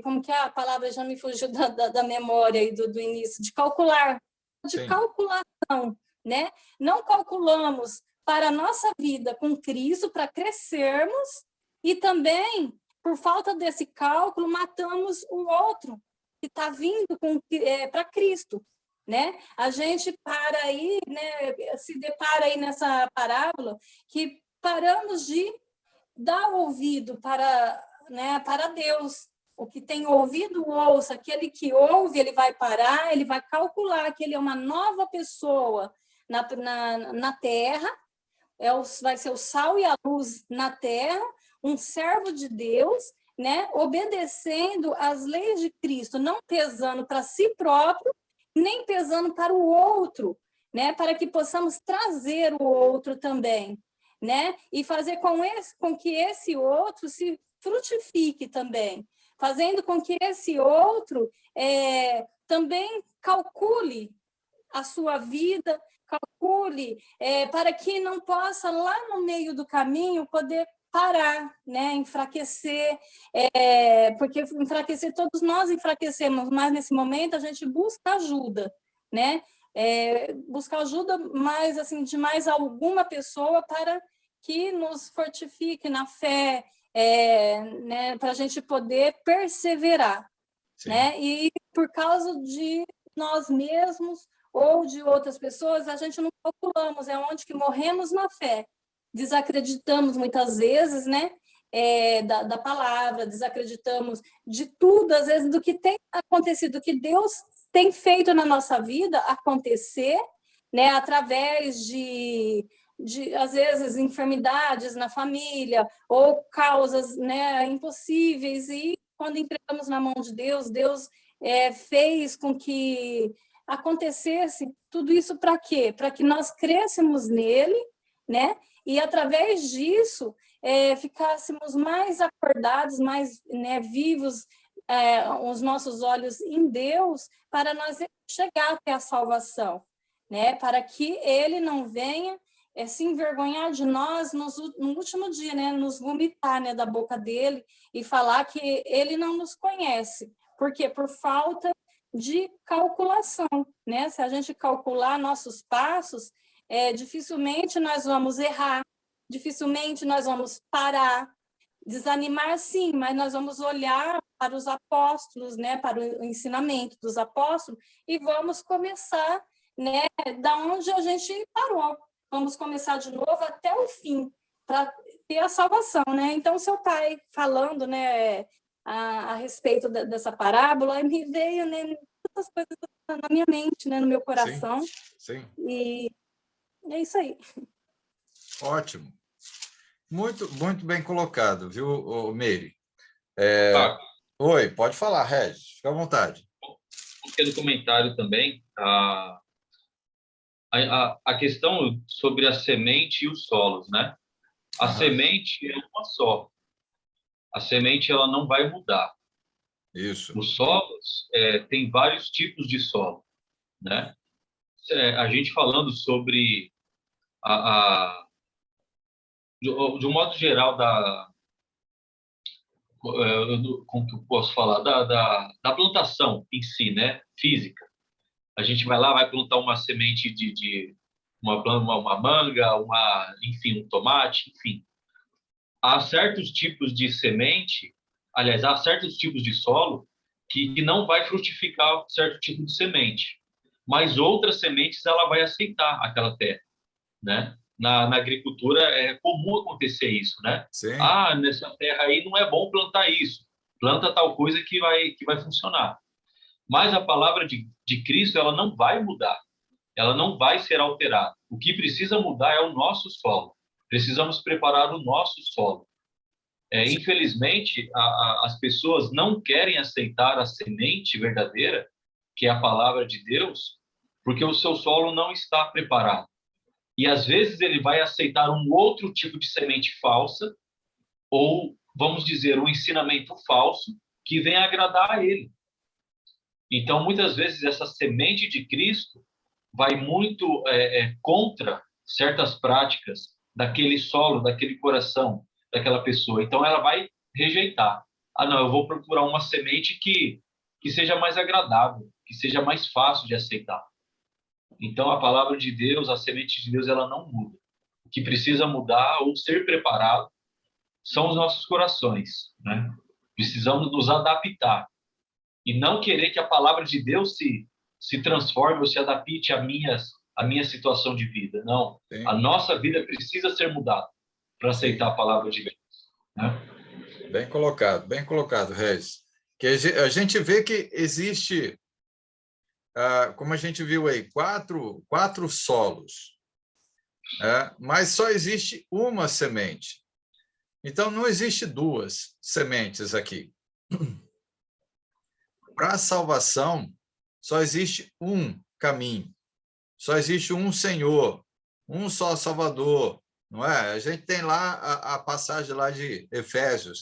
como que é a palavra, já me fugiu da memória aí do início, de Sim. calculação, né? Não calculamos para a nossa vida com Cristo, para crescermos, e também, por falta desse cálculo, matamos o outro que está vindo para Cristo, né? A gente para aí, né, se depara aí nessa parábola que paramos de dar ouvido para Deus. O que tem ouvido, ouça. Aquele que ouve, ele vai parar, ele vai calcular que ele é uma nova pessoa na terra, vai ser o sal e a luz na terra, um servo de Deus, né, obedecendo às leis de Cristo, não pesando para si próprio, nem pesando para o outro, né, para que possamos trazer o outro também, né, e fazer com que esse outro se frutifique também, fazendo com que esse outro também calcule a sua vida, calcule, para que não possa, lá no meio do caminho, poder parar, né? Enfraquecer, porque enfraquecer, todos nós enfraquecemos, mas nesse momento a gente busca ajuda, né? Buscar ajuda mais, assim, de mais alguma pessoa para que nos fortifique na fé, né? Para a gente poder perseverar, né? E por causa de nós mesmos ou de outras pessoas, a gente não calculamos, é onde que morremos na fé. Desacreditamos muitas vezes, né, da palavra, desacreditamos de tudo, às vezes, do que tem acontecido, do que Deus tem feito na nossa vida acontecer, né, através de às vezes, enfermidades na família ou causas, né, impossíveis, e quando entregamos na mão de Deus, Deus fez com que acontecesse tudo isso para quê? Para que nós crescêssemos nele, né? E através disso ficássemos mais acordados, mais, né, vivos, os nossos olhos em Deus, para nós chegar até a salvação, né? Para que ele não venha se envergonhar de nós no último dia, né? Nos vomitar, né, da boca dele e falar que ele não nos conhece. Por quê? Por falta de calculação, né? Se a gente calcular nossos passos, dificilmente nós vamos errar, dificilmente nós vamos parar, desanimar sim, mas nós vamos olhar para os apóstolos, né? Para o ensinamento dos apóstolos e vamos começar, né? Da onde a gente parou. Vamos começar de novo até o fim, para ter a salvação, né? Então, seu pai falando, né, a respeito dessa parábola, me veio, né, muitas coisas na minha mente, né, no meu coração. Sim. E é isso aí. Ótimo. Muito, muito bem colocado, viu, Meire? Oi, pode falar, Regis, fica à vontade. Um pequeno comentário também. A questão sobre a semente e os solos, né? A semente é uma só. A semente ela não vai mudar. Isso. Os solos tem vários tipos de solo, né? A gente falando sobre de um modo geral como que eu posso falar da plantação em si, né? Física. A gente vai lá, vai plantar uma semente de uma manga, enfim, um tomate, enfim. Há certos tipos de semente, aliás, há certos tipos de solo que não vai frutificar certo tipo de semente, mas outras sementes ela vai aceitar aquela terra, né? Na agricultura é comum acontecer isso, né? Sim. Nessa terra aí não é bom plantar isso. planta tal coisa que vai funcionar. Mas a palavra de Cristo, ela não vai mudar, ela não vai ser alterada. O que precisa mudar é o nosso solo. Precisamos preparar o nosso solo. Infelizmente, as pessoas não querem aceitar a semente verdadeira, que é a palavra de Deus, porque o seu solo não está preparado. E às vezes ele vai aceitar um outro tipo de semente falsa, ou, vamos dizer, um ensinamento falso, que vem agradar a ele. Então, muitas vezes, essa semente de Cristo vai muito contra certas práticas daquele solo, daquele coração, daquela pessoa. Então, ela vai rejeitar. Ah, não, eu vou procurar uma semente que seja mais agradável, que seja mais fácil de aceitar. Então, a palavra de Deus, a semente de Deus, ela não muda. O que precisa mudar ou ser preparado são os nossos corações, né? Precisamos nos adaptar e não querer que a palavra de Deus se transforme ou se adapte à minha situação de vida. Não, sim. A nossa vida precisa ser mudada para aceitar a palavra de Deus, né? Bem colocado, Regis. Que a gente vê que existe, como a gente viu aí, quatro solos, mas só existe uma semente. Então, não existe duas sementes aqui. Para a salvação, só existe um caminho, só existe um Senhor, um só Salvador, não é? A gente tem lá a passagem lá de Efésios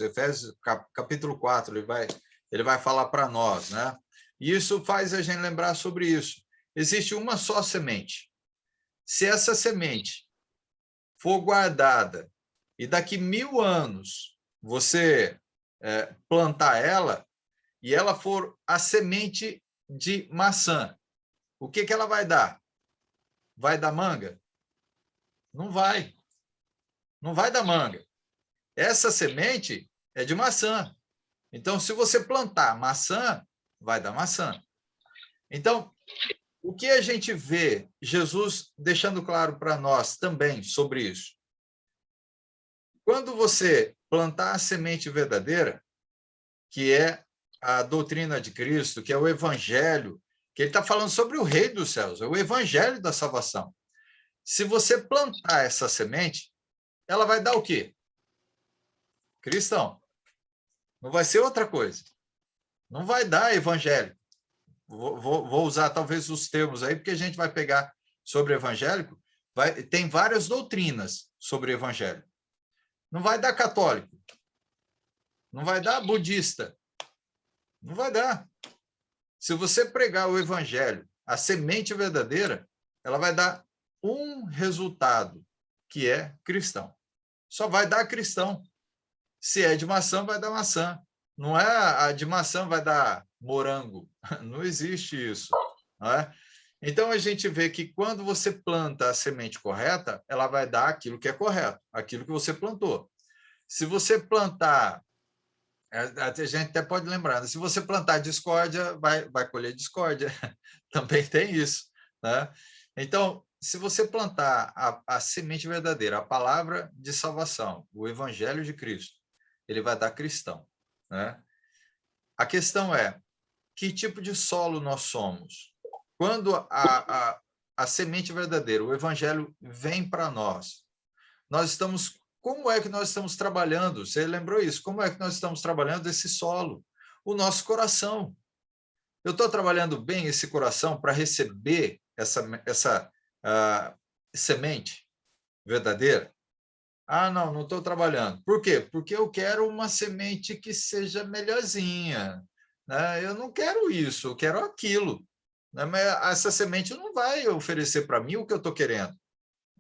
capítulo 4, ele vai falar para nós, né? E isso faz a gente lembrar sobre isso. Existe uma só semente. Se essa semente for guardada e daqui 1000 anos você plantar ela, e ela for a semente de maçã, o que ela vai dar? Vai dar manga? Não vai. Não vai dar manga. Essa semente é de maçã. Então, se você plantar maçã, vai dar maçã. Então, o que a gente vê Jesus deixando claro para nós também sobre isso? Quando você plantar a semente verdadeira, que é a doutrina de Cristo, que é o evangelho, que ele está falando sobre o rei dos céus, é o evangelho da salvação. Se você plantar essa semente, ela vai dar o quê? Cristão. Não vai ser outra coisa. Não vai dar evangelho. Vou usar talvez os termos aí, porque a gente vai pegar sobre evangélico, tem várias doutrinas sobre evangelho. Não vai dar católico. Não vai dar budista. Não vai dar. Se você pregar o evangelho, a semente verdadeira, ela vai dar um resultado, que é cristão. Só vai dar cristão. Se é de maçã, vai dar maçã. Não é a de maçã vai dar morango. Não existe isso. Não é? Então, a gente vê que quando você planta a semente correta, ela vai dar aquilo que é correto, aquilo que você plantou. Se você plantar, a gente até pode lembrar, se você plantar discórdia, vai colher discórdia. Também tem isso, né? Então, se você plantar a semente verdadeira, a palavra de salvação, o evangelho de Cristo, ele vai dar cristão, né? A questão é, que tipo de solo nós somos? Quando a semente verdadeira, o evangelho vem para nós estamos... Como é que nós estamos trabalhando? Você lembrou isso? Como é que nós estamos trabalhando esse solo? O nosso coração. Eu estou trabalhando bem esse coração para receber essa semente verdadeira? Ah, não estou trabalhando. Por quê? Porque eu quero uma semente que seja melhorzinha, né? Eu não quero isso, eu quero aquilo, né? Mas essa semente não vai oferecer para mim o que eu estou querendo.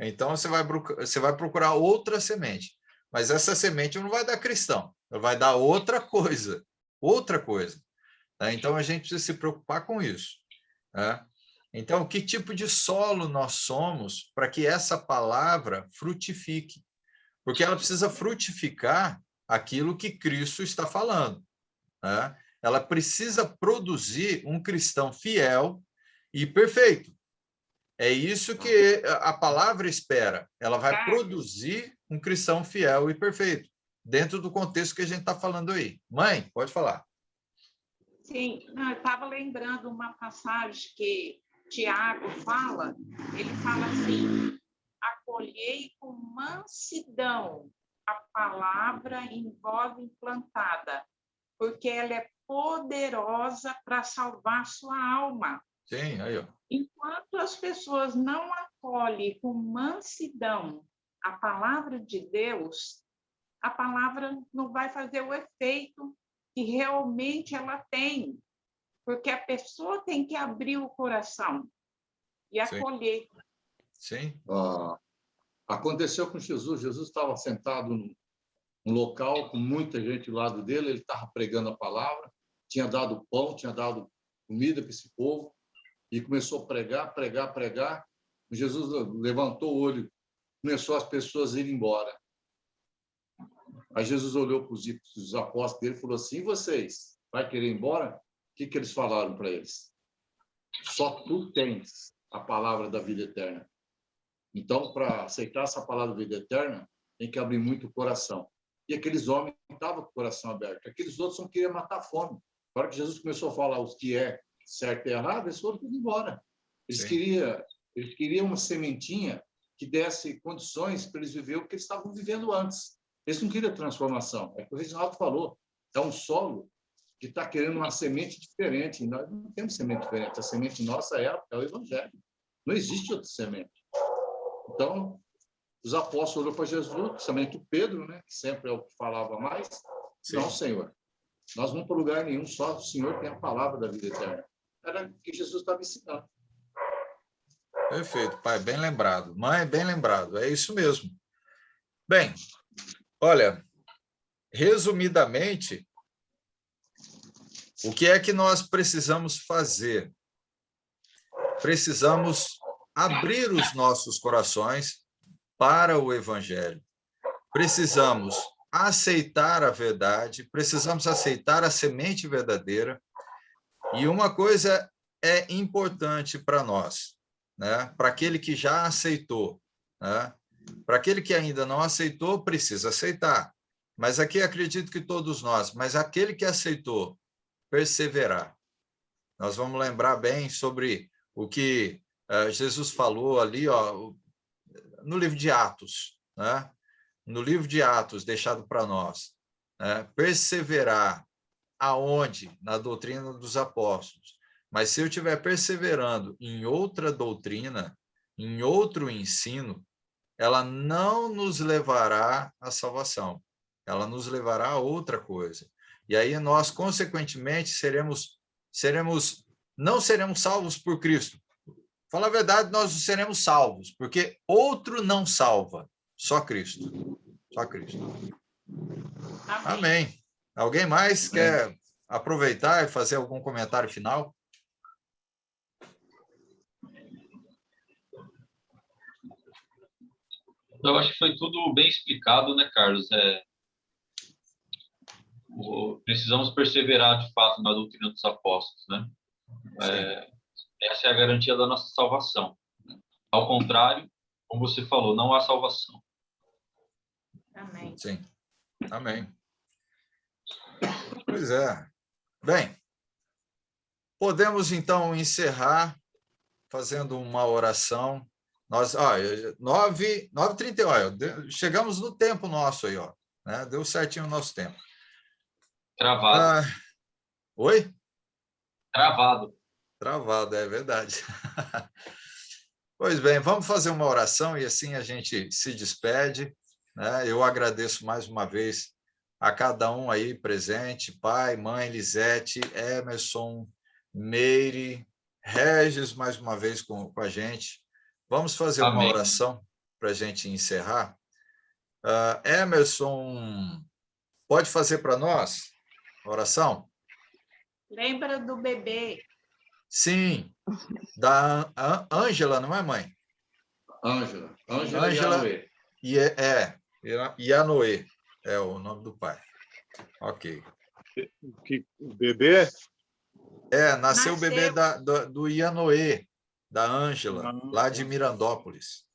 Então, você vai procurar outra semente. Mas essa semente não vai dar cristão, ela vai dar outra coisa. Né? Então, a gente precisa se preocupar com isso. Né? Então, que tipo de solo nós somos para que essa palavra frutifique? Porque ela precisa frutificar aquilo que Cristo está falando. Né? Ela precisa produzir um cristão fiel e perfeito. É isso que a palavra espera. Ela vai produzir um cristão fiel e perfeito. dentro do contexto que a gente está falando aí. Mãe, pode falar. Sim, eu estava lembrando uma passagem que Tiago fala, ele fala assim, acolhei com mansidão a palavra em voz implantada, porque ela é poderosa para salvar sua alma. Sim, aí, ó. Enquanto as pessoas não acolhem com mansidão a palavra de Deus, a palavra não vai fazer o efeito que realmente ela tem, porque a pessoa tem que abrir o coração e acolher. Sim. Aconteceu com Jesus. Jesus estava sentado num local com muita gente do lado dele, ele estava pregando a palavra, tinha dado pão, tinha dado comida para esse povo, e começou a pregar. Jesus levantou o olho, começou as pessoas a ir embora. Aí Jesus olhou para os apóstolos dele e falou assim, e vocês, vai querer ir embora? O que eles falaram para eles? Só tu tens a palavra da vida eterna. Então, para aceitar essa palavra da vida eterna, tem que abrir muito o coração. E aqueles homens estavam com o coração aberto. Aqueles outros não queriam matar a fome. Na hora que Jesus começou a falar os que é certo e errado, eles foram tudo embora. Eles queriam uma sementinha que desse condições para eles viverem o que eles estavam vivendo antes. Eles não queriam transformação. É o que o Reginaldo falou. É um solo que está querendo uma semente diferente. Nós não temos semente diferente. A semente nossa é o Evangelho. Não existe outra semente. Então, os apóstolos olharam para Jesus, principalmente o Pedro, né, que sempre é o que falava mais. Sim. Não, Senhor, nós não vamos para lugar nenhum, só o Senhor tem a palavra da vida eterna. Era o que Jesus estava ensinando. Perfeito, pai, bem lembrado. Mãe, bem lembrado, é isso mesmo. Bem, olha, resumidamente, o que é que nós precisamos fazer? Precisamos abrir os nossos corações para o Evangelho. Precisamos aceitar a verdade, precisamos aceitar a semente verdadeira. E uma coisa é importante para nós, né? Para aquele que já aceitou, né? Para aquele que ainda não aceitou, precisa aceitar. Mas aqui acredito que todos nós, mas aquele que aceitou, perseverar. Nós vamos lembrar bem sobre o que Jesus falou ali, ó, no livro de Atos, né? No livro de Atos, deixado para nós, né? Perseverar aonde? Na doutrina dos apóstolos. Mas se eu estiver perseverando em outra doutrina, em outro ensino, ela não nos levará à salvação. Ela nos levará a outra coisa. E aí nós, consequentemente, não seremos salvos por Cristo. Fala a verdade, nós seremos salvos, porque outro não salva, só Cristo. Só Cristo. Amém. Alguém mais quer aproveitar e fazer algum comentário final? Eu acho que foi tudo bem explicado, né, Carlos? Precisamos perseverar, de fato, na doutrina dos apóstolos, né? Essa é a garantia da nossa salvação. Ao contrário, como você falou, não há salvação. Amém. Sim. Amém. Pois é. Bem, podemos, então, encerrar fazendo uma oração. Nós, 9h31, chegamos no tempo nosso aí, ó, né? Deu certinho o nosso tempo. Travado. Oi? Travado. Travado, é verdade. Pois bem, vamos fazer uma oração e assim a gente se despede, né? Eu agradeço mais uma vez a cada um aí presente, pai, mãe, Lisete, Emerson, Meire, Regis, mais uma vez com a gente. Vamos fazer uma oração para a gente encerrar. Emerson, pode fazer para nós a oração? Lembra do bebê. Sim, da Ângela, não é, mãe? Ângela Ianoê é o nome do pai. Ok. O bebê? Nasceu o bebê do Ianoê, da Ângela, lá de Mirandópolis.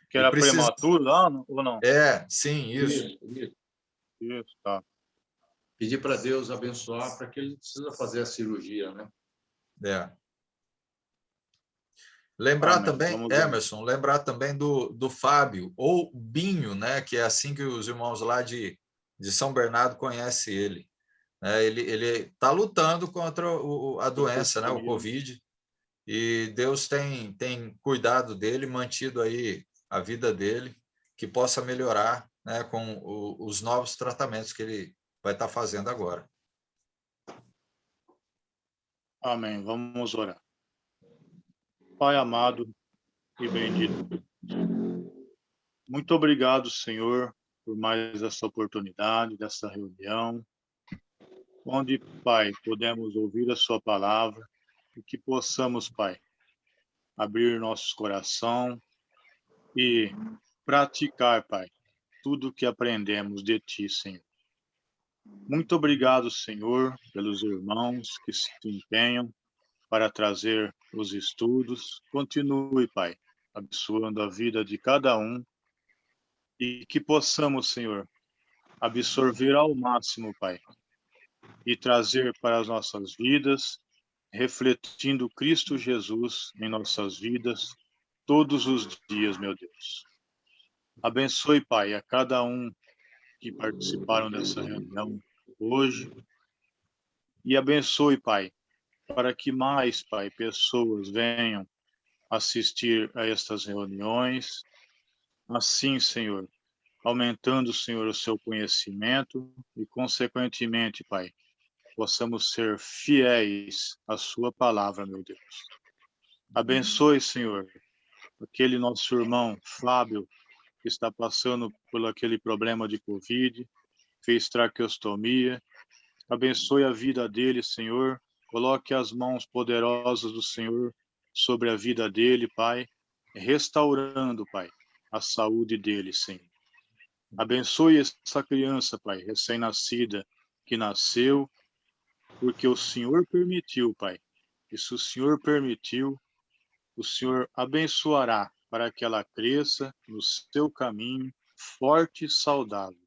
Que era prematuro lá, ou não? Sim, isso. Isso, tá. Pedir para Deus abençoar para que ele não precisa fazer a cirurgia, né? Lembrar Amém. também, Vamos Emerson, lembrar também do Fábio, ou Binho, né? Que é assim que os irmãos lá de São Bernardo conhecem ele. Ele está lutando contra a doença, né? O Covid, e Deus tem cuidado dele, mantido aí a vida dele, que possa melhorar, né? Com os novos tratamentos que ele vai estar fazendo agora. Amém. Vamos orar. Pai amado e bendito, muito obrigado, Senhor, por mais essa oportunidade, dessa reunião, onde, Pai, podemos ouvir a sua palavra e que possamos, Pai, abrir nossos coração e praticar, Pai, tudo que aprendemos de Ti, Senhor. Muito obrigado, Senhor, pelos irmãos que se empenham para trazer os estudos. Continue, Pai, abençoando a vida de cada um e que possamos, Senhor, absorver ao máximo, Pai, e trazer para as nossas vidas, refletindo Cristo Jesus em nossas vidas todos os dias, meu Deus. Abençoe, Pai, a cada um que participaram dessa reunião hoje e abençoe, Pai, para que mais, Pai, pessoas venham assistir a estas reuniões. Assim, Senhor, aumentando, Senhor, o seu conhecimento e, consequentemente, Pai, possamos ser fiéis à sua palavra, meu Deus. Abençoe, Senhor, aquele nosso irmão Fábio, que está passando por aquele problema de Covid, fez traqueostomia. Abençoe a vida dele, Senhor. Coloque as mãos poderosas do Senhor sobre a vida dele, Pai, restaurando, Pai, a saúde dele, Senhor. Abençoe essa criança, Pai, recém-nascida, que nasceu, porque o Senhor permitiu, Pai. E se o Senhor permitiu, o Senhor abençoará para que ela cresça no seu caminho, forte e saudável.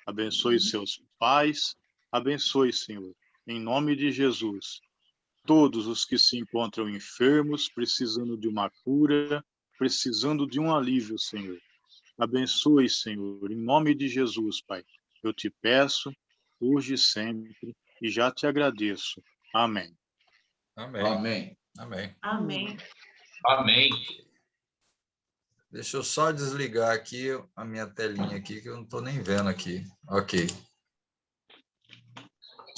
Abençoe seus pais, abençoe, Senhor, em nome de Jesus, todos os que se encontram enfermos, precisando de uma cura, precisando de um alívio, Senhor. Abençoe, Senhor, em nome de Jesus, Pai. Eu te peço, hoje e sempre, e já te agradeço. Amém. Amém. Amém. Amém. Amém. Amém. Deixa eu só desligar aqui a minha telinha aqui, que eu não estou nem vendo aqui. Ok.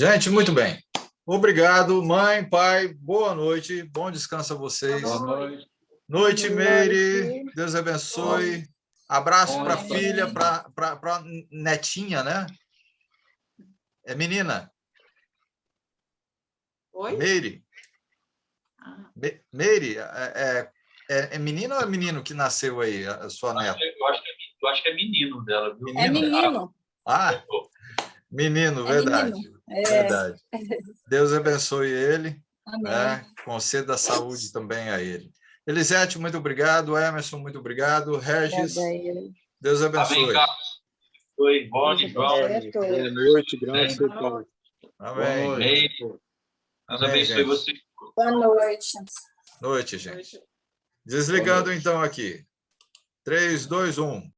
Gente, muito bem. Obrigado, mãe, pai, boa noite, bom descanso a vocês. Boa noite. Noite, Meire, Deus abençoe. Abraço para a filha, para a netinha, né? É menina? Oi? Meire. Meire, é menino ou é menino que nasceu aí, a sua neta? Eu acho que é menino dela, viu? É menino. Menino, É verdade. menino. Verdade. Deus abençoe ele. Amém. Né? Conceda saúde também a ele. Elisete, muito obrigado. Emerson, muito obrigado. Regis, Deus abençoe. Amém, Carlos. Oi, Rony, João. Boa noite, graças a Deus. Amém. Amém. Deus abençoe você. Boa noite. Noite, gente. Desligando então aqui. 3, 2, 1.